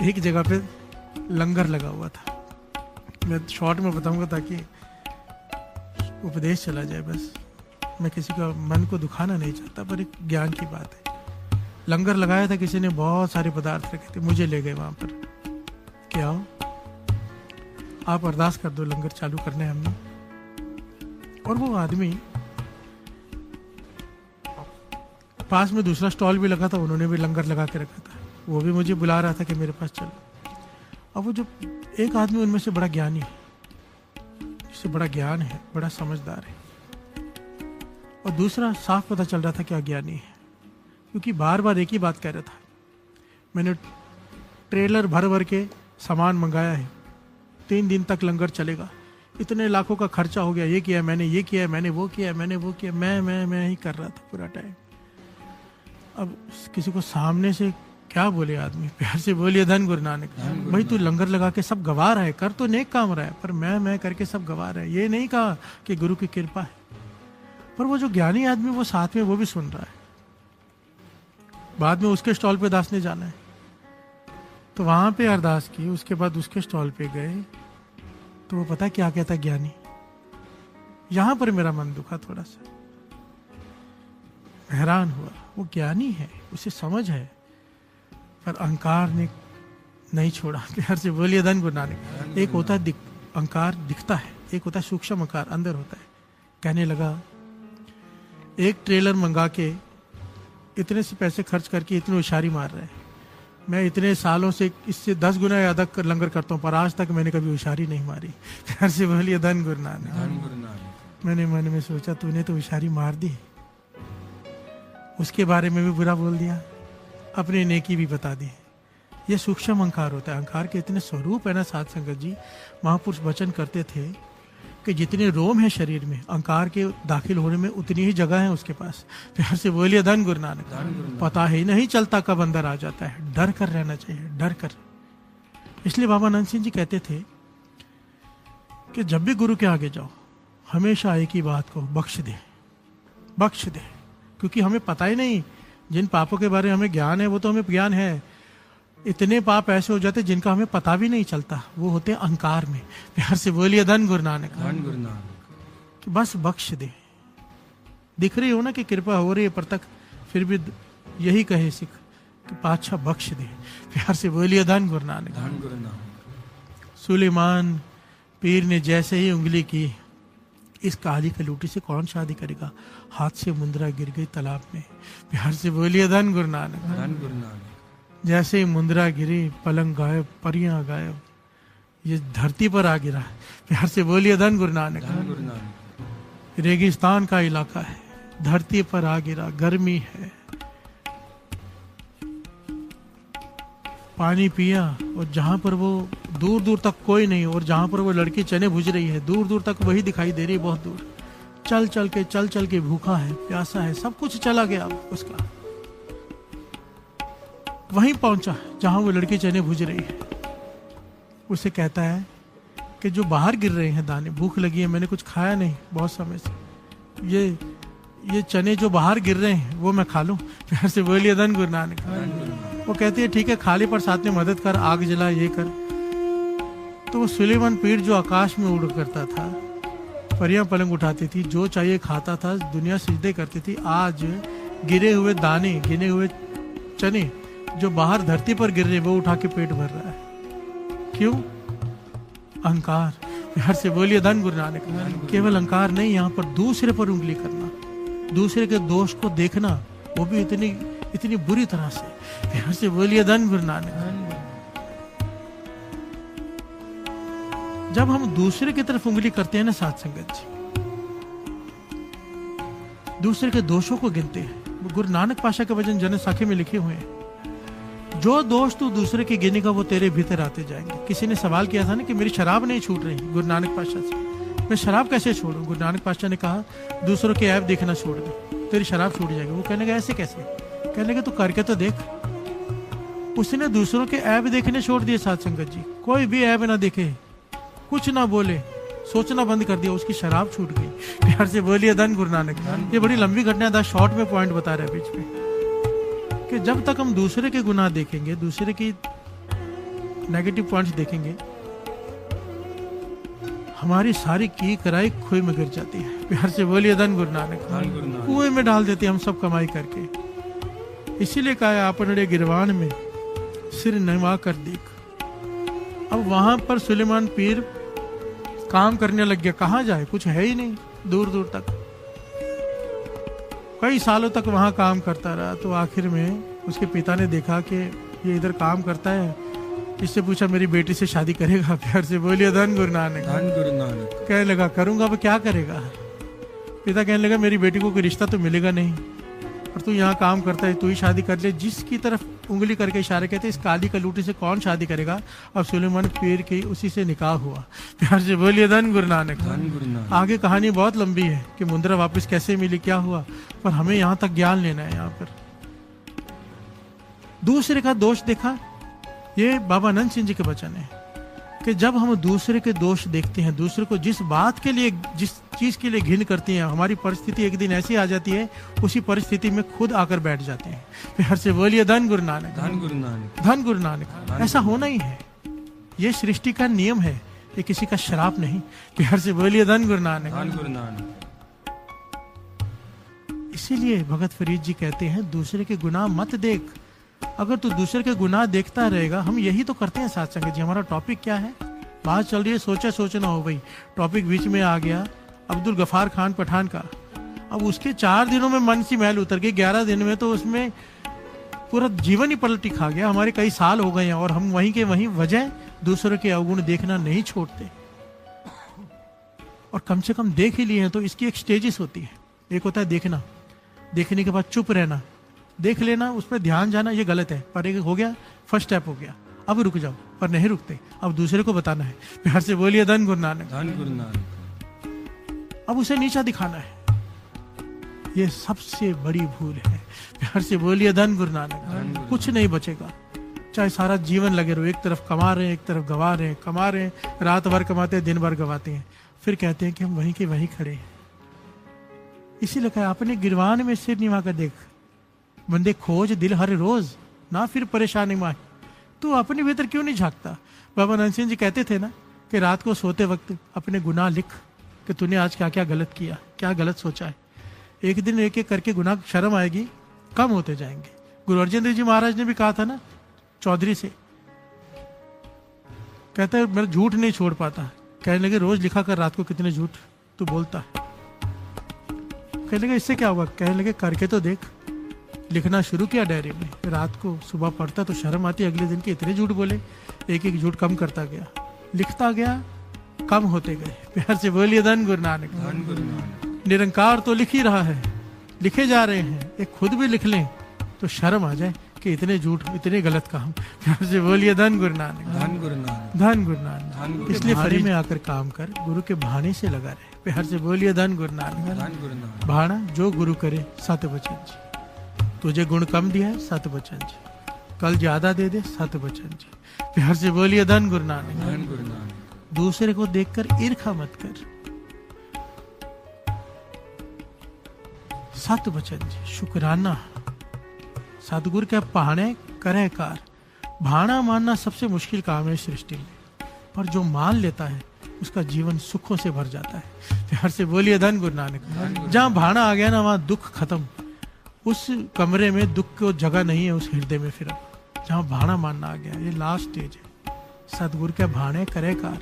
एक जगह पे लंगर लगा हुआ था, मैं शॉर्ट में बताऊंगा ताकि उपदेश चला जाए। बस मैं किसी का मन को दुखाना नहीं चाहता, पर एक ज्ञान की बात है। लंगर लगाया था, किसी ने बहुत सारे पदार्थ रखे थे, मुझे ले गए वहां पर कि आओ आप अरदास कर दो, लंगर चालू करने हमने। और वो आदमी, पास में दूसरा स्टॉल भी लगा था, उन्होंने भी लंगर लगा के रखा था, वो भी मुझे बुला रहा था कि मेरे पास चलो। अब वो जो एक आदमी उनमें से बड़ा ज्ञानी है, जिससे बड़ा ज्ञान है, बड़ा समझदार है, और दूसरा साफ पता चल रहा था कि अज्ञानी है, क्योंकि बार बार एक ही बात कह रहा था, मैंने ट्रेलर भर भर के सामान मंगाया है, 3 दिन तक लंगर चलेगा, इतने लाखों का खर्चा हो गया, ये किया मैंने, ये किया मैंने, वो किया मैंने, वो किया, मैं ही कर रहा था पूरा टाइम। अब किसी को सामने से क्या बोले आदमी, प्यार से बोलिए धन गुरु नानक। भाई तू लंगर लगा के सब गवा रहा है, कर तो नेक काम रहा है, पर मैं करके सब गवा रहा है। ये नहीं कहा कि गुरु की कृपा है, पर वो जो ज्ञानी आदमी वो साथ में वो भी सुन रहा है। बाद में उसके स्टॉल पे दास ने जाना है, तो वहां पे अरदास की, उसके बाद उसके स्टॉल पे गए, तो वो पता क्या कहता ज्ञानी। यहां पर मेरा मन दुखा थोड़ा सा, हैरान हुआ। वो ज्ञानी है, उसे समझ है, पर अहंकार ने नहीं छोड़ा। प्यार से बोलिए धन गुरु नानक। एक होता है अहंकार दिखता है, एक होता है सूक्ष्म अहंकार अंदर होता है। कहने लगा एक ट्रेलर मंगा के इतने से पैसे खर्च करके इतनी होशियारी मार रहे हैं, मैं इतने सालों से इससे 10 गुना ज्यादा लंगर करता हूँ, पर आज तक मैंने कभी होशियारी नहीं मारी। प्यार से बोलिए धन गुरु नानक। मैंने मन में सोचा तूने तो होशियारी मार दी, उसके बारे में भी बुरा बोल दिया, अपनी नेकी भी बता दी। ये सूक्ष्म अहंकार होता है। अहंकार के इतने स्वरूप है ना साध संगत जी, महापुरुष वचन करते थे कि जितने रोम है शरीर में, अहंकार के दाखिल होने में उतनी ही जगह है उसके पास। प्यार से बोलिए धन गुरु नानक। पता ही नहीं चलता कब अंदर आ जाता है, डर कर रहना चाहिए, डर कर। इसलिए बाबा नंद सिंह जी कहते थे कि जब भी गुरु के आगे जाओ, हमेशा एक ही बात को, बख्श दे, बख्श दे। क्योंकि हमें पता ही नहीं, जिन पापों के बारे में हमें ज्ञान है वो तो हमें ज्ञान है, इतने पाप ऐसे हो जाते जिनका हमें पता भी नहीं चलता, वो होते अहंकार में। प्यार से बोलिए धन गुरु नानक। धन गुरु नानक। बस बख्श दे। दिख रही हो ना कि कृपा हो रही है, पर तक फिर भी यही कहे सिख कि पातशाह बख्श दे। प्यार से बोलिए धन गुरु नानक। धन गुरु नानक। सुलेमान पीर ने जैसे ही उंगली की, इस काली कलूटी से कौन शादी करेगा, हाथ से मुंद्रा गिर गई तालाब में। प्यार से बोलिए धन गुरु नानक। धन गुरु नानक। जैसे ही मुंद्रा गिरी, पलंग गायब, परियां गायब, ये धरती पर आ गिरा। प्यार से बोलिए धन गुरु नानक। धन गुरु नानक। रेगिस्तान का इलाका है, धरती पर आ गिरा, गर्मी है, पानी पिया, और जहां पर वो दूर दूर तक कोई नहीं, और जहां पर वो लड़की चने भुज रही है, दूर दूर तक वही दिखाई दे रही है, बहुत दूर। चल चल के भूखा है, प्यासा है, सब कुछ चला गया उसका। वहीं पहुंचा जहां वो लड़की चने भुज रही है। उसे कहता है कि जो बाहर गिर रहे हैं दाने, भूख लगी है, मैंने कुछ खाया नहीं बहुत समय से, ये चने जो बाहर गिर रहे हैं वो मैं खा लूं। प्यार से बोलिए धन गुरु नानक। वो कहती है ठीक है खा ले, पर साथ में मदद कर, आग जला, ये कर। तो वो सुलेमान पीर जो आकाश में उड़ करता था, परियां पलंग उठाती थी, जो चाहिए खाता था, दुनिया सिजदे करती थी, आज गिरे हुए दाने, गिने हुए चने जो बाहर धरती पर गिर रहे, वो उठा के पेट भर रहा है। क्यों? अहंकार। प्यार से बोलिए धन गुरु नानक। केवल अहंकार नहीं, यहाँ पर दूसरे पर उंगली करना, दूसरे के दोष को देखना, वो भी इतनी बुरी तरह से। प्यार से बोलिए धन गुरु नानक। जब हम दूसरे की तरफ उंगली करते हैं ना साध संगत जी, दूसरे के दोषों को गिनते हैं। गुरु नानक पाशा के वचन जन साखी में लिखे हुए हैं, जो दोष तू दूसरे के गिनेगा वो तेरे भीतर आते जाएंगे। किसी ने सवाल किया था ना कि मेरी शराब नहीं छूट रही गुरु नानक पाशा से, मैं शराब कैसे छोड़ूं? गुरु नानक पाशा ने कहा दूसरों के ऐब देखना छोड़ दे, तेरी शराब छूट जाएगी। वो कहने लगा ऐसे कैसे? कहने लगा तू करके तो देख। उसने दूसरों के ऐब देखने छोड़ दिए साध संगत जी, कोई भी ऐब ना देखे, कुछ ना बोले, सोचना बंद कर दिया, उसकी शराब छूट गई। प्यार से बोलिए धन गुरु नानक। ये बड़ी लंबी घटना था, शॉर्ट में पॉइंट बता रहे हैं बीच में, कि जब तक हम दूसरे के गुनाह देखेंगे, दूसरे की नेगेटिव पॉइंट्स देखेंगे, हमारी सारी की कराई कुएं में गिर जाती है। प्यार से बोलिए धन गुरु नानक। धन गुरु नानक। कुएं में डाल देते हम सब कमाई करके। इसीलिए कहा है आपने गिरवान में सिर नवा कर देख। अब वहां पर सुलेमान पीर काम करने लग गया। कहाँ जाए, कुछ है ही नहीं दूर दूर तक। कई सालों तक वहां काम करता रहा। तो आखिर में उसके पिता ने देखा कि ये इधर काम करता है, इससे पूछा मेरी बेटी से शादी करेगा? प्यार से बोलिए धन गुरु नानक। धन गुरु नानक। कहने लगा करूंगा, अब क्या करेगा? पिता कहने लगा मेरी बेटी को कोई रिश्ता तो मिलेगा नहीं, और तू यहाँ काम करता है, तू ही शादी कर ले। जिसकी तरफ उंगली करके इशारे कहते इस काली कलूटी से कौन शादी करेगा? अब सुलेमान पीर की उसी से निकाह हुआ। प्यार से बोलिए धन गुरु नानक। धन गुरु नानक। आगे कहानी बहुत लंबी है कि मुद्रा वापस कैसे मिली, क्या हुआ, पर हमें यहाँ तक ज्ञान लेना है। यहाँ पर दूसरे का दोष देखा, ये बाबा अनंत सिंह जी के वचन है कि जब हम दूसरे के दोष देखते हैं, दूसरे को जिस बात के लिए, जिस चीज के लिए घिन करते हैं, हमारी परिस्थिति एक दिन ऐसी आ जाती है, उसी परिस्थिति में खुद आकर बैठ जाते हैं। प्यार से बोलिए धन गुरु नानक। धन गुरु नानक। धन गुरु नानक। ऐसा होना ही है, ये सृष्टि का नियम है, ये किसी का श्राप नहीं। प्यार से बोलिए धन गुरु नानक। धन गुरु नानक। इसीलिए भगत फरीद जी कहते हैं दूसरे के गुनाह मत देख। अगर तू दूसरे के गुनाह देखता रहेगा, हम यही तो करते हैं साथ संगत जी। हमारा टॉपिक क्या है, बात चल रही है सोचना हो भाई, टॉपिक बीच में आ गया अब्दुल गफार खान पठान का। अब उसके 4 दिनों में मन सी मैल उतर गई, 11 दिन में तो उसमें पूरा जीवन ही पलटी खा गया। हमारे कई साल हो गए हैं और हम वहीं के वहीं वजह दूसरों के अवगुण देखना नहीं छोड़ते, और कम से कम देख ही लिए हैं तो इसकी एक स्टेजेस होती है। एक होता है देखना, देखने के बाद चुप रहना, देख लेना, उस पर ध्यान जाना, ये गलत है, पर एक हो गया, फर्स्ट स्टेप हो गया, अब रुक जाओ, पर नहीं रुकते, अब दूसरे को बताना है। प्यार से बोलिए धन गुरु नानक। धन गुरु नानक। अब उसे नीचा दिखाना है, ये सबसे बड़ी भूल है। प्यार से बोलिए धन गुरु नानक। कुछ नहीं बचेगा, चाहे सारा जीवन लगे रहो, एक तरफ कमा रहे हैं, एक तरफ गवा रहे हैं, कमा रहे हैं, रात भर कमाते हैं, दिन भर गवाते हैं, फिर कहते हैं कि हम वहीं के वहीं खड़े हैं। इसीलिए कहा अपने गिरवान में सिर निभा कर देख, बंदे खोज दिल हर रोज, ना फिर परेशानी माही। तू अपने भीतर क्यों नहीं झांकता? बाबा अनंत सिंह जी कहते थे ना कि रात को सोते वक्त अपने गुनाह लिख कि तूने आज क्या क्या गलत किया, क्या गलत सोचा है। एक दिन एक एक करके गुनाह शर्म आएगी, कम होते जाएंगे। गुरु अर्जन देव जी महाराज ने भी कहा था ना चौधरी से, कहता है मैं झूठ नहीं छोड़ पाता। कहने लगे रोज लिखा कर रात को कितने झूठ तू बोलता है। कहने लगे इससे क्या होगा? कहने लगे करके तो देख। लिखना शुरू किया डायरी में, रात को सुबह पढ़ता तो शर्म आती, अगले दिन के इतने झूठ बोले, एक एक झूठ कम करता गया, लिखता गया, कम होते गए। प्यार से बोलिए धन गुरु नानक। धन गुरु नानक। निरंकार तो लिख ही रहा है, लिखे जा रहे हैं, एक खुद भी लिख लें तो शर्म आ जाए कि इतने झूठ, इतने गलत काम। प्यार से बोलिए धन गुरु नानक। धन गुरु नानक। धन गुरु नानक। इसलिए फ्री में आकर काम कर, गुरु के भाने से लगा रहे। प्यार से बोलिए धन गुरु नानक। धन गुरु नानक। भाना जो गुरु करे सत वचन जी। तुझे गुण कम दिया है सत वचन जी, कल ज्यादा दे दे सत वचन जी। प्यार से बोलिए धन गुरु नानक। धन गुरु नानक। दूसरे को देखकर ईर्खा मत कर, सत वचन जी, शुक्राना। सतगुरु के पहाने करे कार। भाना मानना सबसे मुश्किल काम है सृष्टि में, पर जो मान लेता है उसका जीवन सुखों से भर जाता है। प्यार से बोलिए धन गुरु नानक। जहां भाना आ गया ना वहां दुख खत्म। उस कमरे में दुख को जगह नहीं है, उस हृदय में फिर जहां भाना मानना आ गया, ये लास्ट स्टेज है। सतगुरु के भाने करे कार,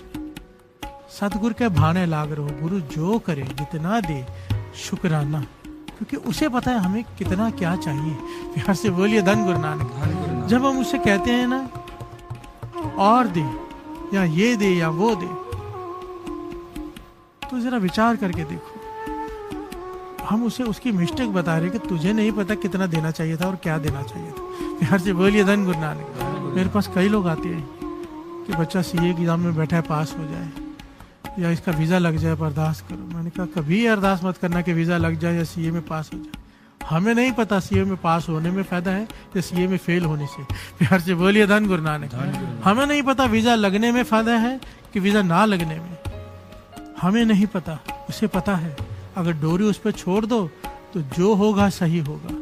सतगुरु के भाने लाग रहो। गुरु जो करे जितना दे शुक्राना, क्योंकि उसे पता है हमें कितना क्या चाहिए। प्यार से बोलिए धन गुरु नानक। जब हम उसे कहते हैं ना और दे या ये दे या वो दे, तो जरा विचार करके देखो, हम उसे उसकी मिस्टेक बता रहे कि तुझे नहीं पता कितना देना चाहिए था और क्या देना चाहिए था। प्यार से बोलिए धन गुरु नानक। मेरे पास कई लोग आते हैं कि बच्चा सीए एग्जाम में बैठा है, पास हो जाए, या इसका वीजा लग जाए, अरदास करो। मैंने कहा कभी अरदास मत करना कि वीजा लग जाए या सीए में पास हो जाए। हमें नहीं पता सीए में पास होने में फायदा है या सीए में फेल होने से। प्यार से बोलिए धन गुरु नानक। हमें नहीं पता वीजा लगने में फायदा है कि वीजा ना लगने में, हमें नहीं पता, उसे पता है। अगर डोरी उस पर छोड़ दो तो जो होगा सही होगा।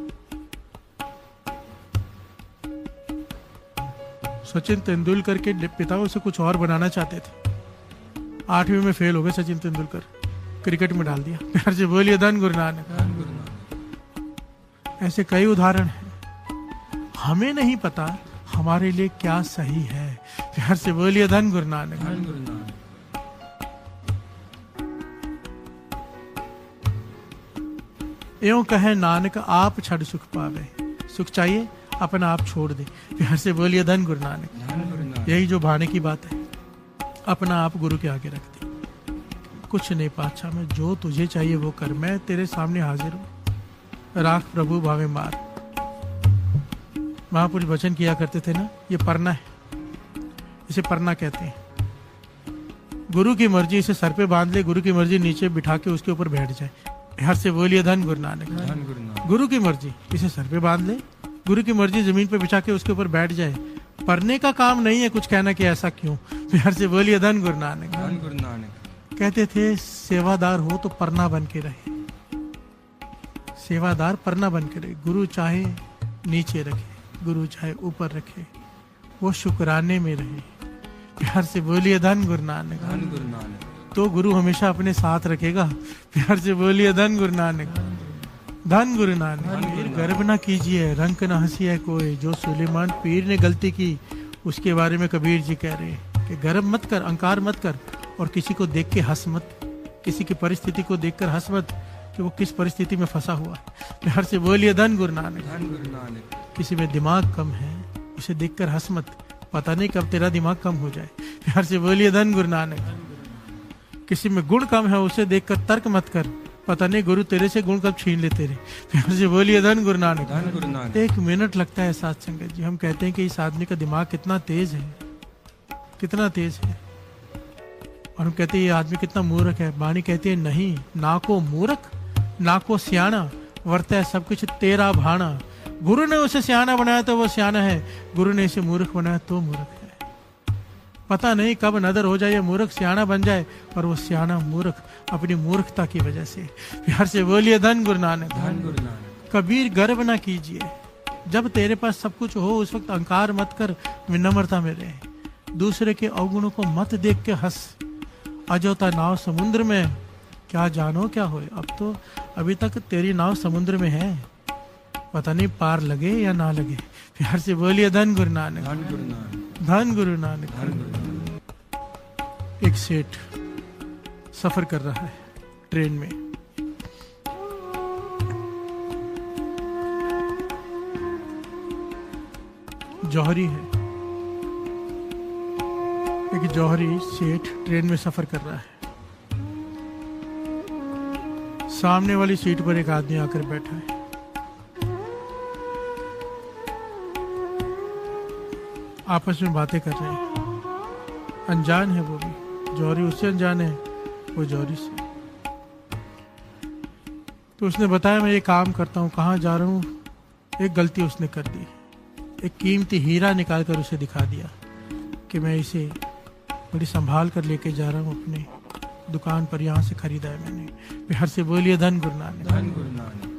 सचिन तेंदुलकर के पिता उसे कुछ और बनाना चाहते थे, 8वीं में फेल हो गए सचिन तेंदुलकर, क्रिकेट में डाल दिया। प्यार से बोलिए धन गुरु नानक। धन गुरु नानक। ऐसे कई उदाहरण हैं। हमें नहीं पता हमारे लिए क्या सही है। प्यार से बोलिए धन गुरु नानक। धन गुरु नानक। एवं कहे नानक आप छड़ सुख पावे। सुख चाहिए अपना आप छोड़ दे। प्यार से बोलिए धन गुरु नानक। धन गुरु नानक। यही जो भाने की बात है, अपना आप गुरु के आगे रख दे। कुछ नहीं पाछा में, जो तुझे चाहिए वो कर, मैं तेरे सामने हाजिर हूं। राख प्रभु भावे मार। महापुरुष वचन किया करते थे ना, ये परना है, इसे परना कहते हैं। गुरु की मर्जी इसे सर पे बांध ले, गुरु की मर्जी नीचे बिठा के उसके ऊपर बैठ जाए। हर से बोलिए धन गुरु नानक। धन गुरु नानक। गुरु की मर्जी इसे सर पे बांध ले, गुरु की मर्जी जमीन पे बिछा के उसके ऊपर बैठ जाए। पढ़ने का काम नहीं है कुछ कहना कि ऐसा क्यों। प्यार से बोलिए धन गुरु नानक। धन गुरु नानक। कहते थे सेवादार हो तो परना बन के रहे। सेवादार परना बन के रहे। गुरु चाहे नीचे रखे, गुरु चाहे ऊपर रखे, वो शुक्राने में रहे। प्यार से बोलिए धन गुरु नानक। धन गुरु नानक। तो गुरु हमेशा अपने साथ रखेगा। प्यार से बोलिए धन गुरु नानक। धन गुरु नानक। पीर गर्व ना कीजिए, रंक ना हंसिए कोई। जो सुलेमान पीर ने गलती की उसके बारे में कबीर जी कह रहे हैं कि गर्व मत कर, अहंकार मत कर, और किसी को देख के हंस मत, किसी की परिस्थिति को देखकर हंस मत कि वो किस परिस्थिति में फंसा हुआ है। प्यार से बोलिए धन गुरु नानक। धन गुरु नानक। किसी में दिमाग कम है उसे देखकर हंस मत, पता नहीं कब तेरा दिमाग कम हो जाए। प्यार से बोलिए धन गुरु नानक। किसी में गुण कम है उसे देखकर तर्क मत कर, पता नहीं गुरु तेरे से गुण कब छीन ले तेरे। प्यार से बोलिए धन गुरु नानक। धन गुरु नानक। 1 मिनट लगता है साथ संगत जी। हम कहते हैं कि इस आदमी का दिमाग कितना तेज है, कितना तेज है, और हम कहते हैं ये आदमी कितना मूर्ख है। वाणी कहती है नहीं, ना को मूर्ख ना को सियाना, वर्त है सब कुछ तेरा भाना। गुरु ने उसे सियाना बनाया तो वो सियाना है, गुरु ने इसे मूर्ख बनाया तो मूर्ख है। पता नहीं कब नदर हो जाए मूर्ख सियाना बन जाए, और वो सियाना मूर्ख अपनी मूर्खता की वजह से। प्यार से बोलिए धन गुरु नानक। धन गुरु नानक। कबीर गर्व ना कीजिए। जब तेरे पास सब कुछ हो उस वक्त अहंकार मत कर, विनम्रता में रहे। दूसरे के अवगुणों को मत देख के हंस। अजोता नाव समुद्र में, क्या जानो क्या होए। अब तो अभी तक तेरी नाव समुद्र में है, पता नहीं पार लगे या ना लगे। प्यार से बोलिए धन गुरु नानक। धन गुरु नानक। धन गुरु नानक। धन गुरु नानक। एक सेठ सफर कर रहा है ट्रेन में। जौहरी है, एक जौहरी सेठ ट्रेन में सफर कर रहा है। सामने वाली सीट पर एक आदमी आकर बैठा है। आपस में बातें कर रहे हैं। अनजान है वो भी, जौहरी उससे अनजान है, वो जौहरी से। तो उसने बताया मैं ये काम करता हूँ, कहाँ जा रहा हूँ। एक गलती उसने कर दी, एक कीमती हीरा निकाल कर उसे दिखा दिया कि मैं इसे बड़ी संभाल कर लेके जा रहा हूँ अपने दुकान पर, यहाँ से खरीदा है मैंने। प्यार से बोलिए धन गुरु नानक। धन गुरु नानक।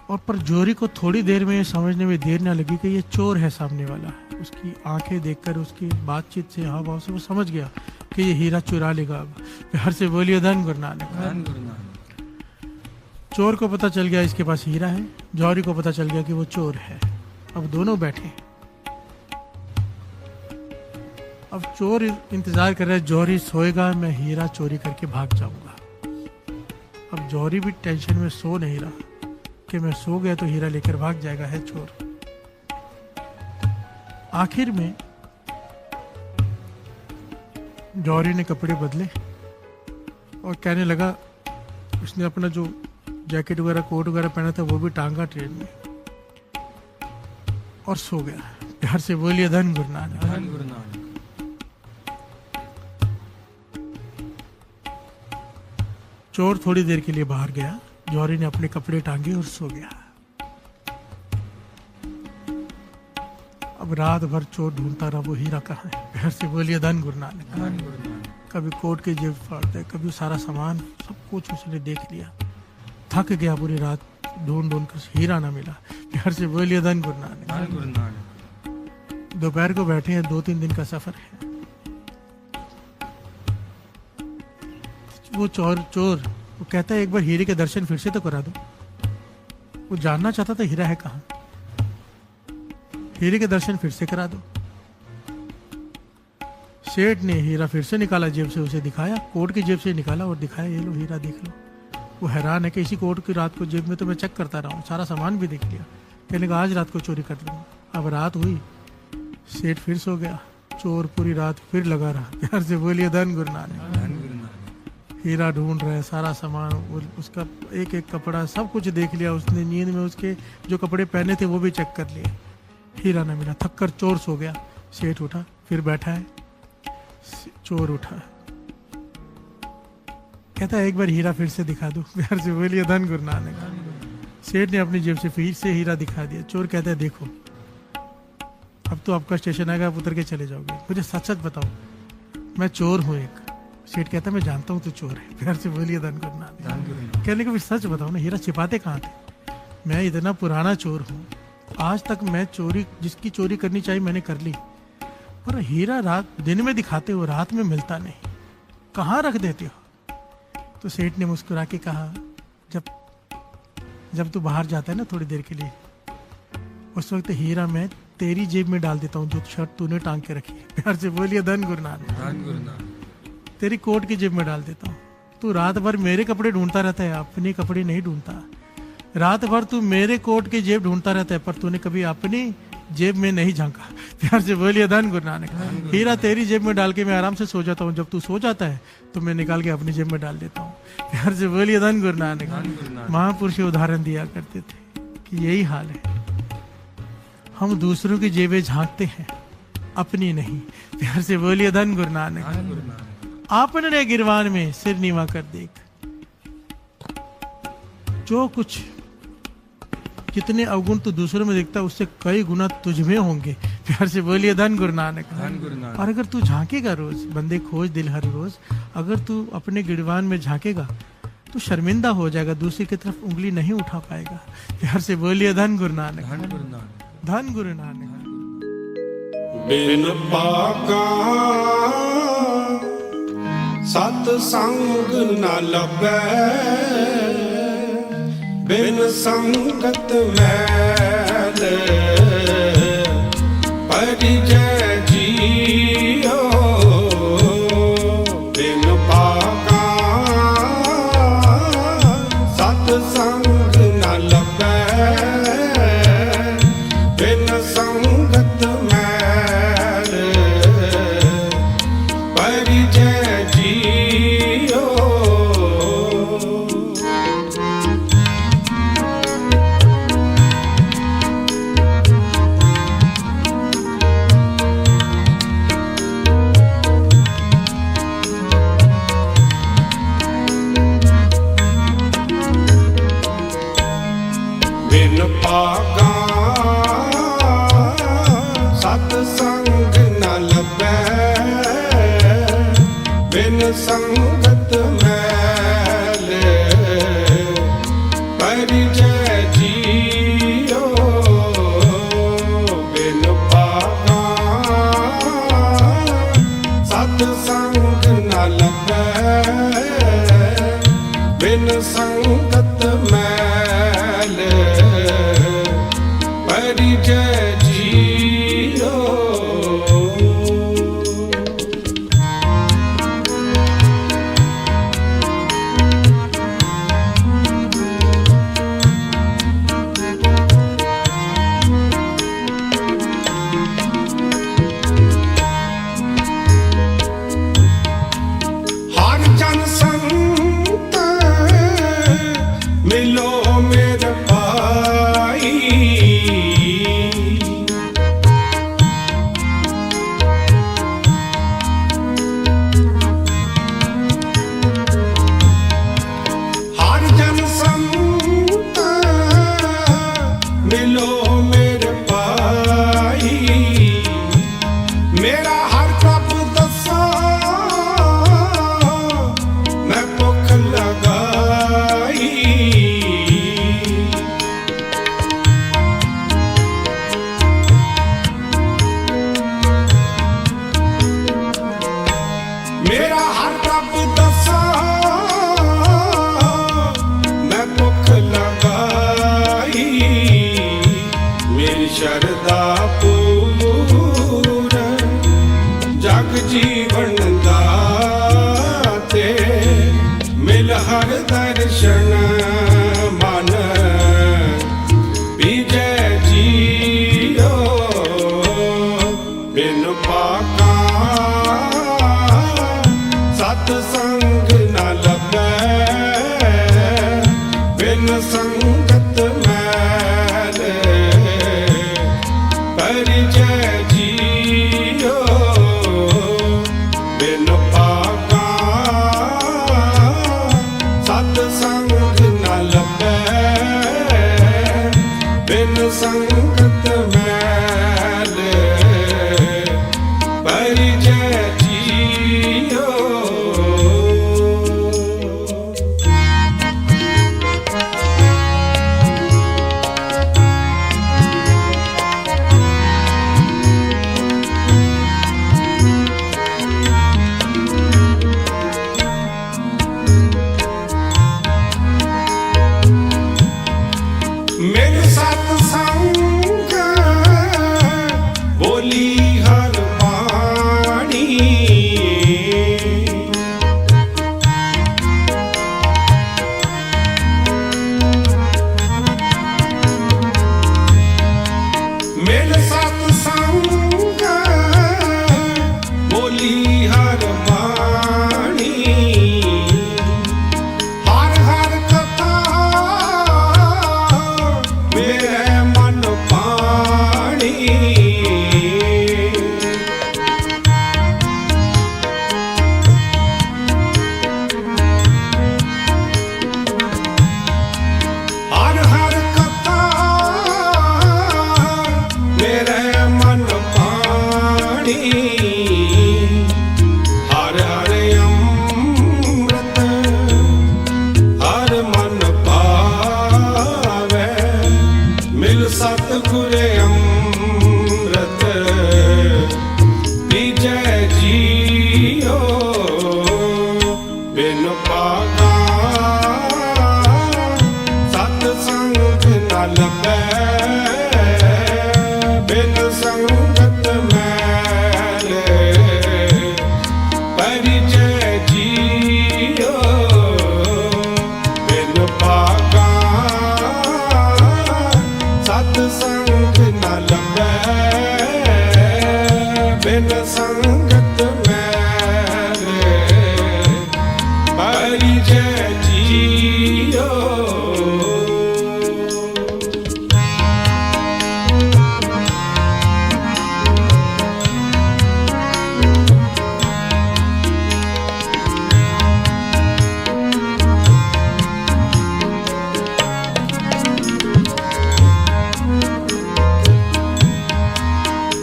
और पर जौहरी को थोड़ी देर में समझने में देर ना लगी कि ये चोर है सामने वाला। उसकी आंखें देखकर, उसकी बातचीत से, हाव भाव से वो समझ गया कि ये हीरा चुरा लेगा अब। प्यार से बोलिए धन गुरु नानक। धन गुरु नानक। चोर को पता चल गया इसके पास हीरा है, जौहरी को पता चल गया कि वो चोर है। अब दोनों बैठे, अब चोर इंतजार कर रहा है जौहरी सोएगा, मैं हीरा चोरी करके भाग जाऊंगा। अब जौहरी भी टेंशन में सो नहीं रहा कि मैं सो गया तो हीरा लेकर भाग जाएगा, है चोर। आखिर में जौहरी ने कपड़े बदले और कहने लगा, उसने अपना जो जैकेट वगैरह कोट वगैरह पहना था वो भी टांगा ट्रेन में और सो गया। प्यार से बोलिए धन गुरु नानक। धन गुरु नानक। चोर थोड़ी देर के लिए बाहर गया, जौहरी ने अपने कपड़े टांगे और सो गया। अब रात भर चोर ढूंढता रहा वो हीरा कहाँ है। प्यार से बोलिए धन गुरु नानक। धन गुरु नानक। कभी कोट के जेब फाड़ता है, कभी सारा सामान, सब कुछ उसने देख लिया। थक गया, पूरी रात ढूंढ ढूंढ कर हीरा ना मिला। प्यार से बोलिए धन गुरु नानक। धन गुरु नानक। दोपहर को बैठे हैं, 2-3 दिन का सफर है। वो चोर वो कहता है एक बार हीरे के दर्शन फिर से तो करा दो। वो जानना चाहता था हीरा है कहाँ। हीरे के दर्शन फिर से करा दो। सेठ ने हीरा फिर से निकाला जेब से, उसे दिखाया, कोट की जेब से निकाला और दिखाया, ये लो हीरा देख लो। वो हैरान है कि इसी कोट की रात को जेब में तो मैं चेक करता रहा हूँ, सारा सामान भी देख लिया। कहने लगा आज रात को चोरी कर लूँगा। अब रात हुई, सेठ फिर सो गया, चोर पूरी रात फिर लगा रहा। प्यार से बोलिए धन गुरु नानक। धन गुरु नानक। हीरा ढूंढ रहा है, सारा सामान, उसका एक एक कपड़ा सब कुछ देख लिया उसने। नींद में उसके जो कपड़े पहने थे वो भी चेक कर लिए। हीरा न मिला, थक कर चोर सो गया। सेठ उठा, फिर बैठा है। चोर उठा, कहता है एक बार हीरा फिर से दिखा दो। प्यार से बोलिए धन गुरु नानक। सेठ ने अपनी जेब से फिर से हीरा दिखा दिया। चोर कहता है देखो अब तो आपका स्टेशन आएगा, आप उतर के चले जाओगे, मुझे सच सच बताओ मैं चोर हूँ एक। सेठ कहता है मैं जानता हूँ तू चोर है। प्यार से बोलिए धन गुरु नानक। धन गुरु नानक। कहने को फिर सच बताओ ना, हीरा छिपाते कहाँ थे? मैं इतना पुराना चोर हूँ, आज तक मैं चोरी जिसकी चोरी करनी चाहिए मैंने कर ली, और हीरा रात दिन में दिखाते हो, रात में मिलता नहीं, कहाँ रख देते हो? तो सेठ ने मुस्कुरा के कहा जब तू बाहर जाता है ना थोड़ी देर के लिए, उस वक्त हीरा मैं तेरी जेब में डाल देता हूँ जो शर्ट तूने टांग के रखी है। प्यार से बोलिए धन गुरु नानक। धन गुरु नानक। तेरी कोट की जेब में डाल देता हूँ। तू रात भर मेरे कपड़े ढूंढता रहता है, अपने कपड़े नहीं ढूंढता। रात भर तू मेरे कोट की जेब ढूंढता रहता है, पर तूने कभी अपनी जेब में नहीं झांका। प्यार से बोलिए धन गुरु नानक। हीरा तेरी जेब में डाल के मैं आराम से सो जाता हूँ, जब तू सो जाता है तो मैं निकाल के अपनी जेब में डाल देता हूँ। प्यार से बोलिए धन गुरु नानक। महापुरुष उदाहरण दिया करते थे कि यही हाल है, हम दूसरों की जेबें झांकते हैं, अपनी नहीं। प्यार से बोलिए धन गुरु नानक। धन गुरु नानक। आपने गिरवान में सिर नीवा कर देख, जो कुछ कितने अवगुण तो दूसरों में देखता है उससे कई गुना तुझ में होंगे। प्यार से बोलिए धन गुरु नानक। धन गुरु नानक। और अगर तू झांकेगा रोज, बंदे खोज दिल हर रोज, अगर तू अपने गिरवान में झांकेगा तो शर्मिंदा हो जाएगा, दूसरी की तरफ उंगली नहीं उठा पाएगा। प्यार से बोलिए धन गुरु नानक। धन गुरु नानक। धन गुरु नानक। बिन पाका सत संग न लभै, बिन संगत मैल परिजय जियो। बिन पाका सत संग न लभै, बिन संगत मैल परिजय जियो। बिन पागा सत संग न लभै, बिन संगत मैल परिजय जियो। बिन पागा सत संग न लभै, बिन संगत मैल परिजय जियो। ਸ਼ਰਦਾ ਪੂਰ ਜਗ ਜੀਵਨ ਦਾਤੇ ਮਿਲ ਹਰ ਦਰਸ਼ਨ ਮਨ ਵਿਜੈ ਜੀਓ ਬਿਨ ਪਾਕਾ ਸਤ ਸੰਗ ਨ ਲੱਭੈ ਬਿਨ ਸੰਗਤ ਮੈਲ परिजय जियो बिन पाका सत संग न लभै बिन संगत मैल परिजय जियो ਮਿਲ ਸਤ ਸੰਗ ਬੋਲੀ ਹਰ ਬਾਣੀ ਮਿਲ ਸਤ ਸੰਗ ਬੋਲੀ ਹਰ ਬਾਣੀ ਹਰ ਹਰ ਕਥਾ ਮੇਰੇ ਮਨ ਪਾਣੀ ਹਰ ਹਰ ਕਥਾ ਮੇਰੇ ਮਨ ਪਾਣੀ ਹਰ ਹਰ ਅੰਮ੍ਰਿਤ ਹਰ ਮਨ ਪਾਵੈ ਮਿਲ ਸਤਿਗੁਰ ਅੰਮ੍ਰਿਤ ਵਿਜੈ ਜੀਓ ਬਿਨ ਪਾਕਾ ਸਤ ਸੰਗ ਨ ਲੱਭੈ ਬਿਨ ਸੰਗਤ ਮੈਲ परिजय जियो बिन पाका सत संग न लभै बिन संगत मैल परिजय जियो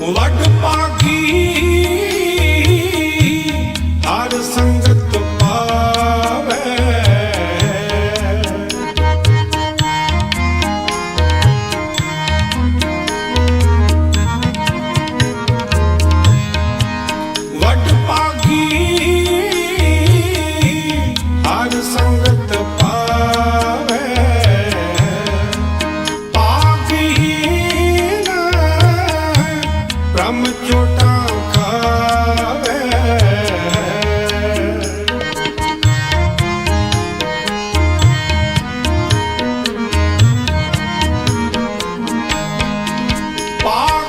ਵਡ ਪਾਗੀ ਹਰ ਸੰਗਤ ਪਾਵੈ ਵਡ ਪਾਗੀ ਹਰ ਸੰਗਤ ਪਾਵੈ ਪਾਗਹੀਨ ब्रह्म चोटा खावे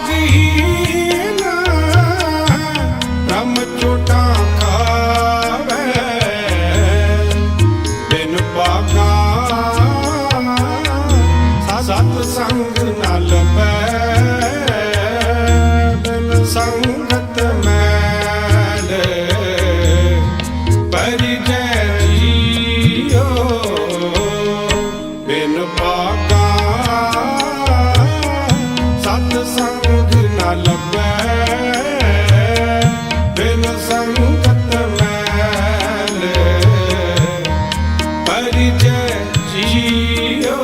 पागहीन ब्रह्म चोटा खावे बिन पाका सत संग न लभै संगत मैल परिजय जियो बिन पाका सत संग न लभै बिन संगत मैल परिजय जियो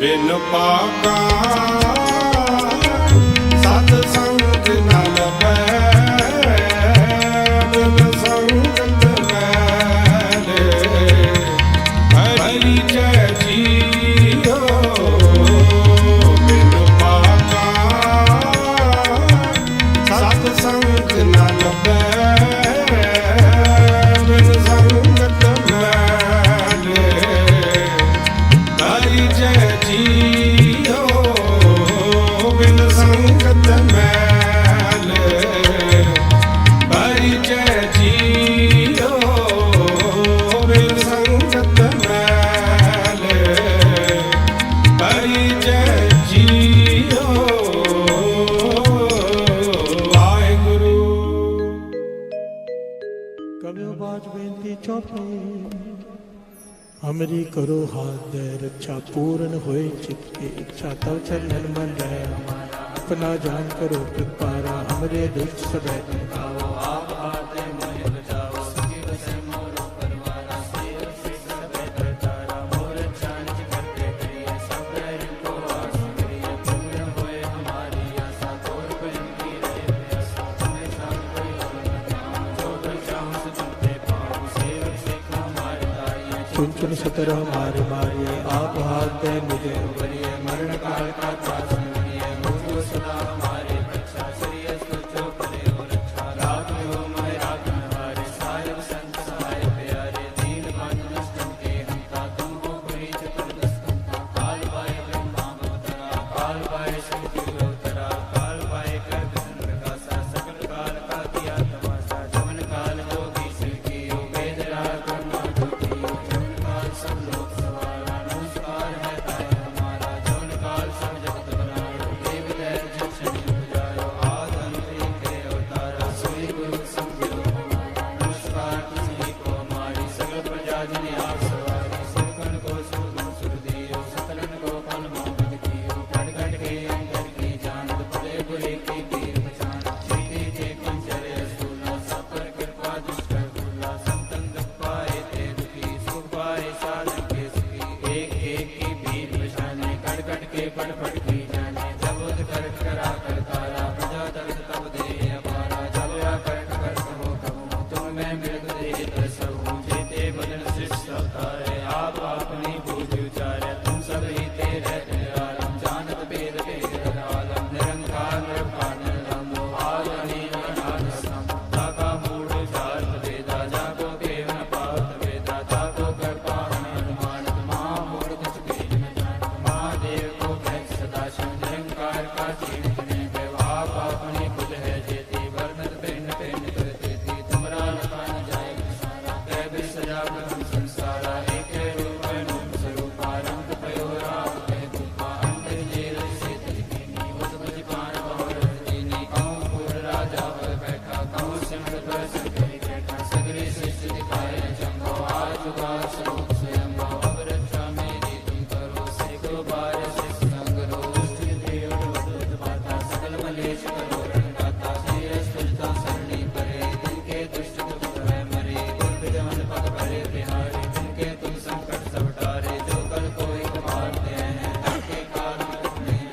ਬਿਨ ਪਾਕਾ ਸਤ ਸੰਗ ਨ ਲਭੈ ਬਿਨ ਸੰਗਤ ਮੈਲੇ ਹਰੀ ਜੈ ਜੀਓ ਬਿਨ ਪਾਕਾ ਸਤ ਸੰਗ ਨ ਲਭੈ ਬਿਨ ਸੰਗਤ ਮੈਲੇ ਹਰੀ ਜੈ ਜੀਓ ਬਿਨ ਸੰਗਤ ਮੈਲੇ ਹਰੀ ਜੈ ਜੀਓ ਬਿਨ ਸੰਗਤ ਮੈਲੇ ਹਰੀ ਜੈ ਜੀਓ ਵਾਹਿਗੁਰੂ। कभी बाज बेनती चौपे हमरी करो हाथ दे रक्षा पूर्ण होए चित की इच्छा तव चरण मन रहे अपना जान करो कृपारा हमरे दुष्ट सब खाओ आप आते मोहि बचाओ सखी बसे मोर परवारा सेव सिख सब तारा मोर जान करते करिए सब को आस करिए पूर्ण होए हमारी आशा तोर बन की रहे आशा तुम्हें सब कोई जो बचाओ सुनते पाओ सेव सिख हमारे दाइए चुन चुन सतर हमारे मारिए आप हाथ दे मुझे उबरिए मरण काल का त्रास सुनिए मुझको सदा हमारे रक्षा श्री जो करे हो रक्षा राग हो मैं राग हमारे साहिब संत सहाय प्यारे दीन बंधु दुष्टों के हंता तुमको कोई चतुर्दश काल पाए ब्रह्मा अवतरा काल पाए शिव की अवतरा काल पाए कर विष्णु प्रकाशा सकल काल का किया तमाशा जमन काल जोगी शिव की वेद राग ब्रह्मा ज्योति जमन काल सब लोग सवारा नमस्कार है ताय हमारा जमन काल सब जगत बनायो देव दैव जक्षण पुजायो आद अंत एक है अवतारा सोई गुरु संज्ञो नमस्कार तुझी को हमारी सकल प्रजा जन आप सवारी सुरकन को सुरगुण सुर दियो सकलन को फल मोहम्मद कियो घट घट के अंतर की जानत भले बुरे की पीर पहचान जीते के कंचरे सूला सब पर कृपा दुष्ट भूला संतन दुख पाए ते दुखी सुख पाए साधन के सुखी एक एक की भीड़ पहचाने घट घट के फट फट की जाने जब उद कर करा कर तारा प्रजा दर्द तब दे अपारा जब या कर कर कहो कहो तुम मैं मृग दे तरसहूँ जेते बदन शिष्ट अवतारे आप अपनी बूझ उचारे तुम सब ही तेरे आलम जानत वेद वेद आलम निरंकार निरंकार निरंजन आद अनील अनाद सम ताका मूढ़ चार वेदा जाको केवल पावत वेदा जाको कर पावन अनुमानित महामूढ़ कुछ के न जान महादेव को भय सदा शिव निरंकार का चीन ने आप अपनी खुद है जेती वर्णत पिंड पिंड करते थी तुमरा लखा न जाए सारा कैबिर सजा ब्रह्म संसारा एक रूप रूप स्वरूप रंग पयो राम के रूपा अंतर जेल से तिजकीनी उस बजपान बहुर दीनी कहूँ पूर राजा पर बैठा कहूँ सिमर पर संकरी बैठा सगरे सृष्टि दिखाए जंगो आज उगार स्वरूप स्वयं अब रक्षा मेरी तुम करो सेको बार शिष संगरो दुष्ट देव दूत पाता सकल मलेश करो रणदाता श्री अस्तुलता सरणी परे जिनके दुष्ट दुख है मरे दुर्ग जमन पग भरे बिहारी जिनके तुम संकट सब टारे जो कल कोई मारते हैं जिनके काल में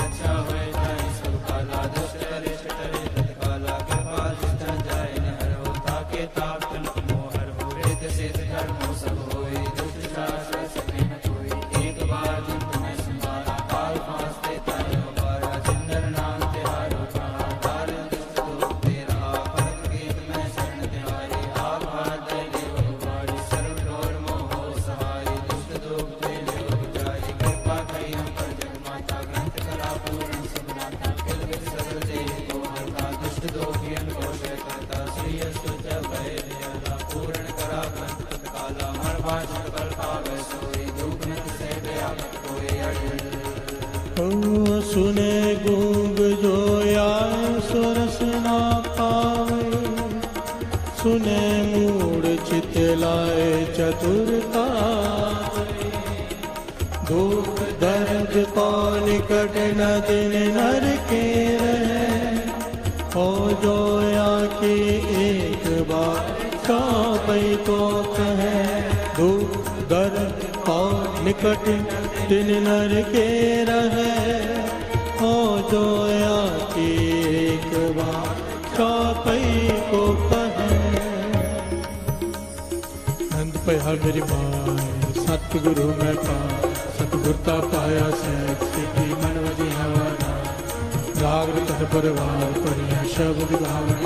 रक्षा हुए जाए सब काला दुष्ट अरिष्ट टरे तत्काला कृपाल दुष्ट जाए न हरो ताके ताप तन मोहर हो रेत से धर्मो सब होए दुष्ट शास्त्र सके न कोई एक बार जिन तुम्हें संभाला काल फांसते ताई हमारा जिंदर नाम तिहारो कहा तार दुष्ट दुख तेरा परम गीत में शरण तिहारी आप हाथ दे देव हमारी सर्व डोर मोहो सहाय दुष्ट दुख ते देव जाई कृपा करी हम पर जग माता ग्रंथ करा पूर्ण सब नाता किल बिल सगल दे को हरता दुष्ट दोखियन को शय करता श्री अस्तुत भय दयाला पूर्ण करा ग्रंथ तत्काला हर भाषण कल पावे सोई दुख नत से व्यापक कोई अड़ियल सुने गूंग जो आए सुरस ना पावे सुने मूड चित लाए चतुरता दुख दर्द को निकट न दिन नर के रहे हो जो आके एक बार चौपई को कहे दुख दर्द को निकट तिन नर के रहे हो जोया की एक बार चौपई को कहे। नंद पया मेरी माए सतगुरु मैं पा सतगुरता पाया सैत सिद्धि मन वजी हवाना राग तन परवार परिया शब्द गावन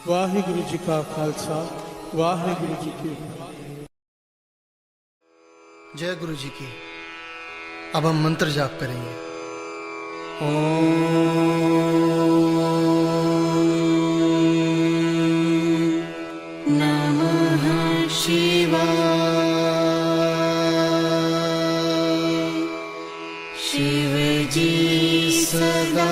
वाहिगुरु जी का खालसा वाहिगुरु जी की जय गुरु जी की। अब हम मंत्र जाप करेंगे। नमः शिवाय शिव जी सदा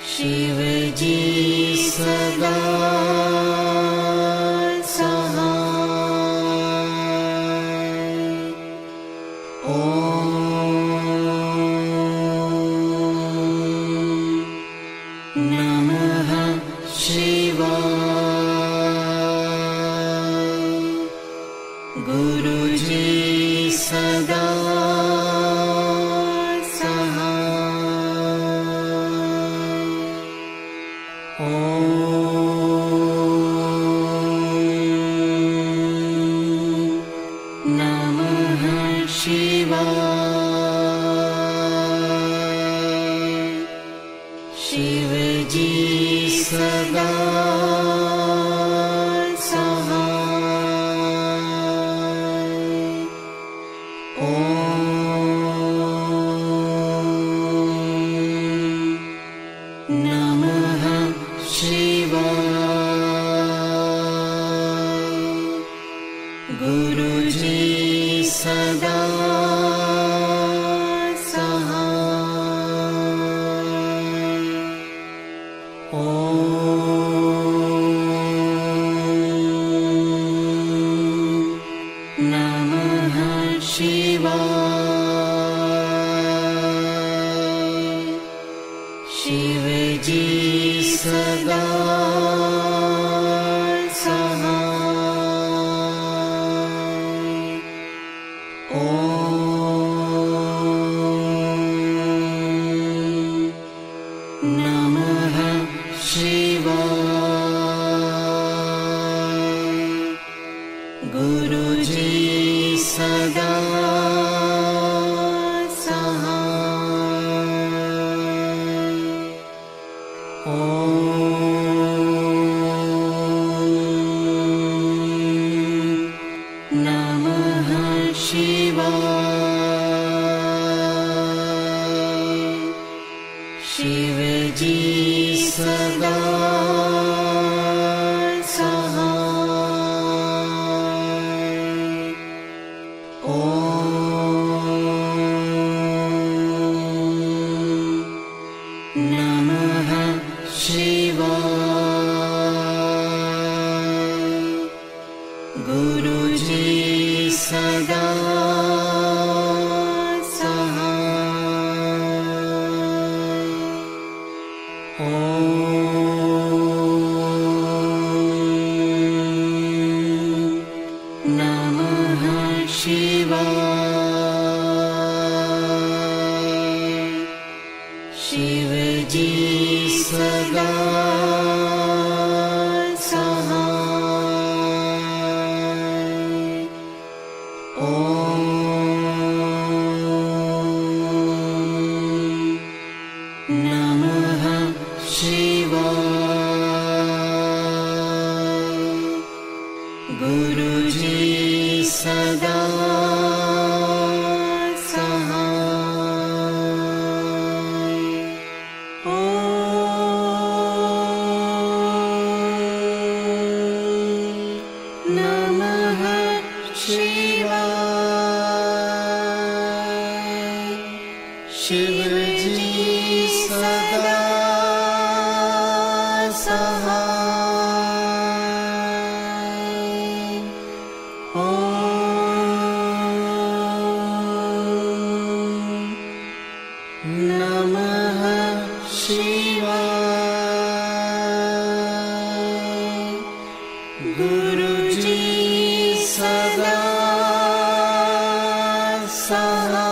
शिव जी सदा शिव जी सदा गुरु जी सदा सहाय। ॐ नमः शिवाय। शिवजी सदा सहाय। ॐ नमः शिवाय। गुरुजी सदा सहाय। ॐ नमः शिवाय। शिवजी सदा सहाय। ॐ नमः शिवाय। गुरुजी सदा सहाय। ॐ नमः शिवाय। शिवजी सदा सहाय। ॐ नमः शिवाय। गुरुजी सदा सहाय। ॐ नमः शिवाय। शिवजी सदा सहाय। ॐ नमः शिवाय। गुरुजी सदा सहाय।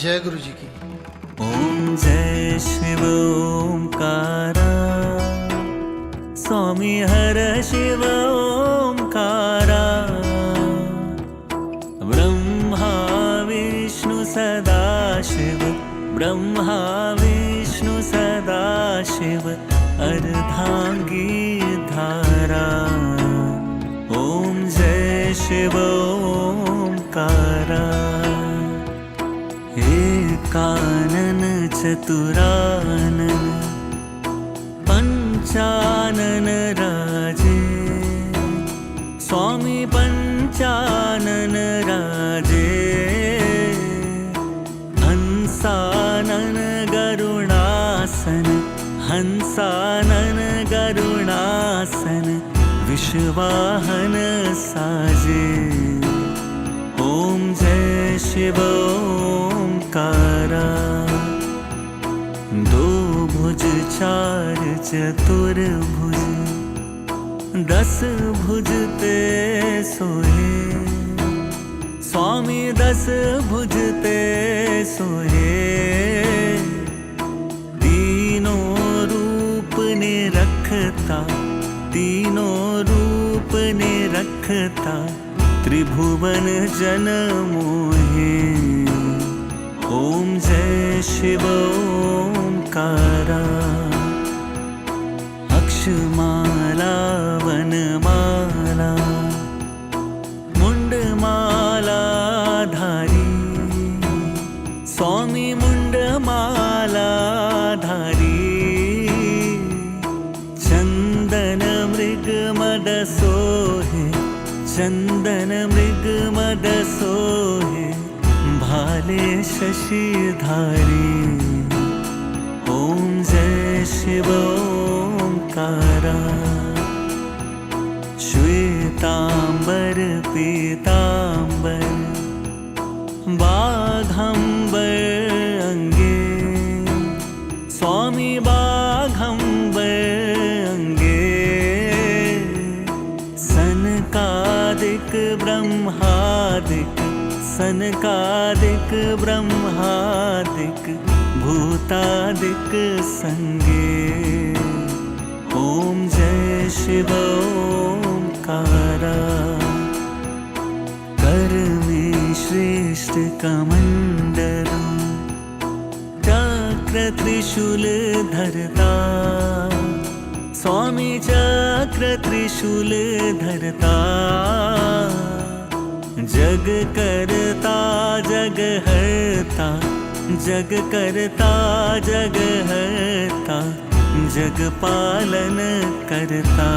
जय गुरु जी की। ॐ जय शिव ओंकारा स्वामी हर शिव ओंकारा ब्रह्मा विष्णु सदा शिव ब्रह्मा विष्णु सदा शिव अर्धांगी धारा। ॐ जय शिव ओंकारा एकानन चतुरानन पंचानन राजे स्वामी पंचानन राजे हंसानन गरुणासन हंसानन गरुणासन विश्वाहन साजे। ॐ जय शिव ओंकारा दो भुज चार चतुर्भुज 10 भुज ते सोहे स्वामी 10 भुज ते सोहे। तीनों रूप ने रखता तीनों रूप ने रखता त्रिभुवन जन मोहे। ॐ जय शिव ओंकारा अक्षमाला वनमाला मुंडमाला धारी स्वामी मुंडमाला धारी चंदन मद सोहे, चंदन मृग मद सोहे, भाले शशिधारी। ओम जय शिव ओंकारा। श्वेतांबर पीतांबर, बाघंबर अंगे, स्वामी बाघंबर अंगे। सनकादिक ब्रह्मादिक, सनकादिक ब्रह्मादिक, भूतादिक संगे। ओम जय शिव ओंकारा। कर में श्रेष्ठ कमंडल, चक्र त्रिशूल धरता, स्वामी चक्र त्रिशूल धरता। जग करता जग हरता, जग करता जग हरता, जग पालन करता।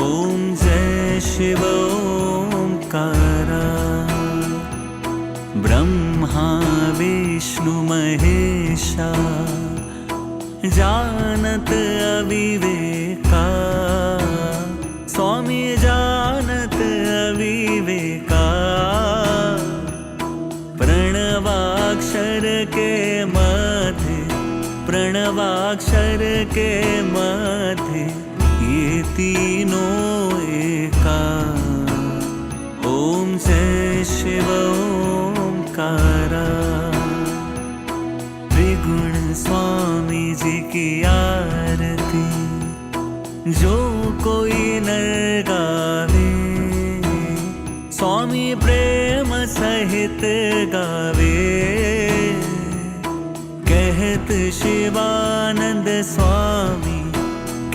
ओम जय शिव ओंकारा। ब्रह्मा विष्णु महेशा, जानत अविवेका, स्वामी जानत अविवेका। प्रणवाक्षर के मध्य, प्रणवाक्षर के मध्य, ये तीनों एका। ओम जय शिव ओंकारा। त्रिगुण स्वामी जी की आरती, जो कोई नर गावे, स्वामी प्रेम सहित गावे। कहत शिवानंद स्वामी,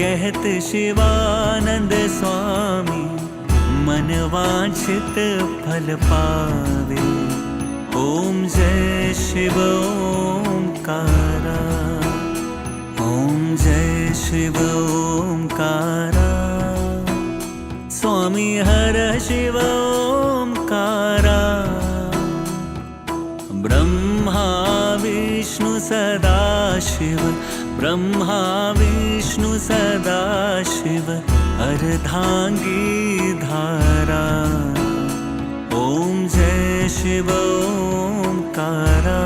कहत शिवानंद स्वामी, मन वांछित फल पावे। ओम जय शिव ओंकारा। ओम जय शिव ओंकारा। स्वामी हर शिव ओंकारा। ब्रह्मा विष्णु सदाशिव, ब्रह्मा विष्णु सदाशिव, अर्धांगी धारा। ओम जय शिव ओंकारा।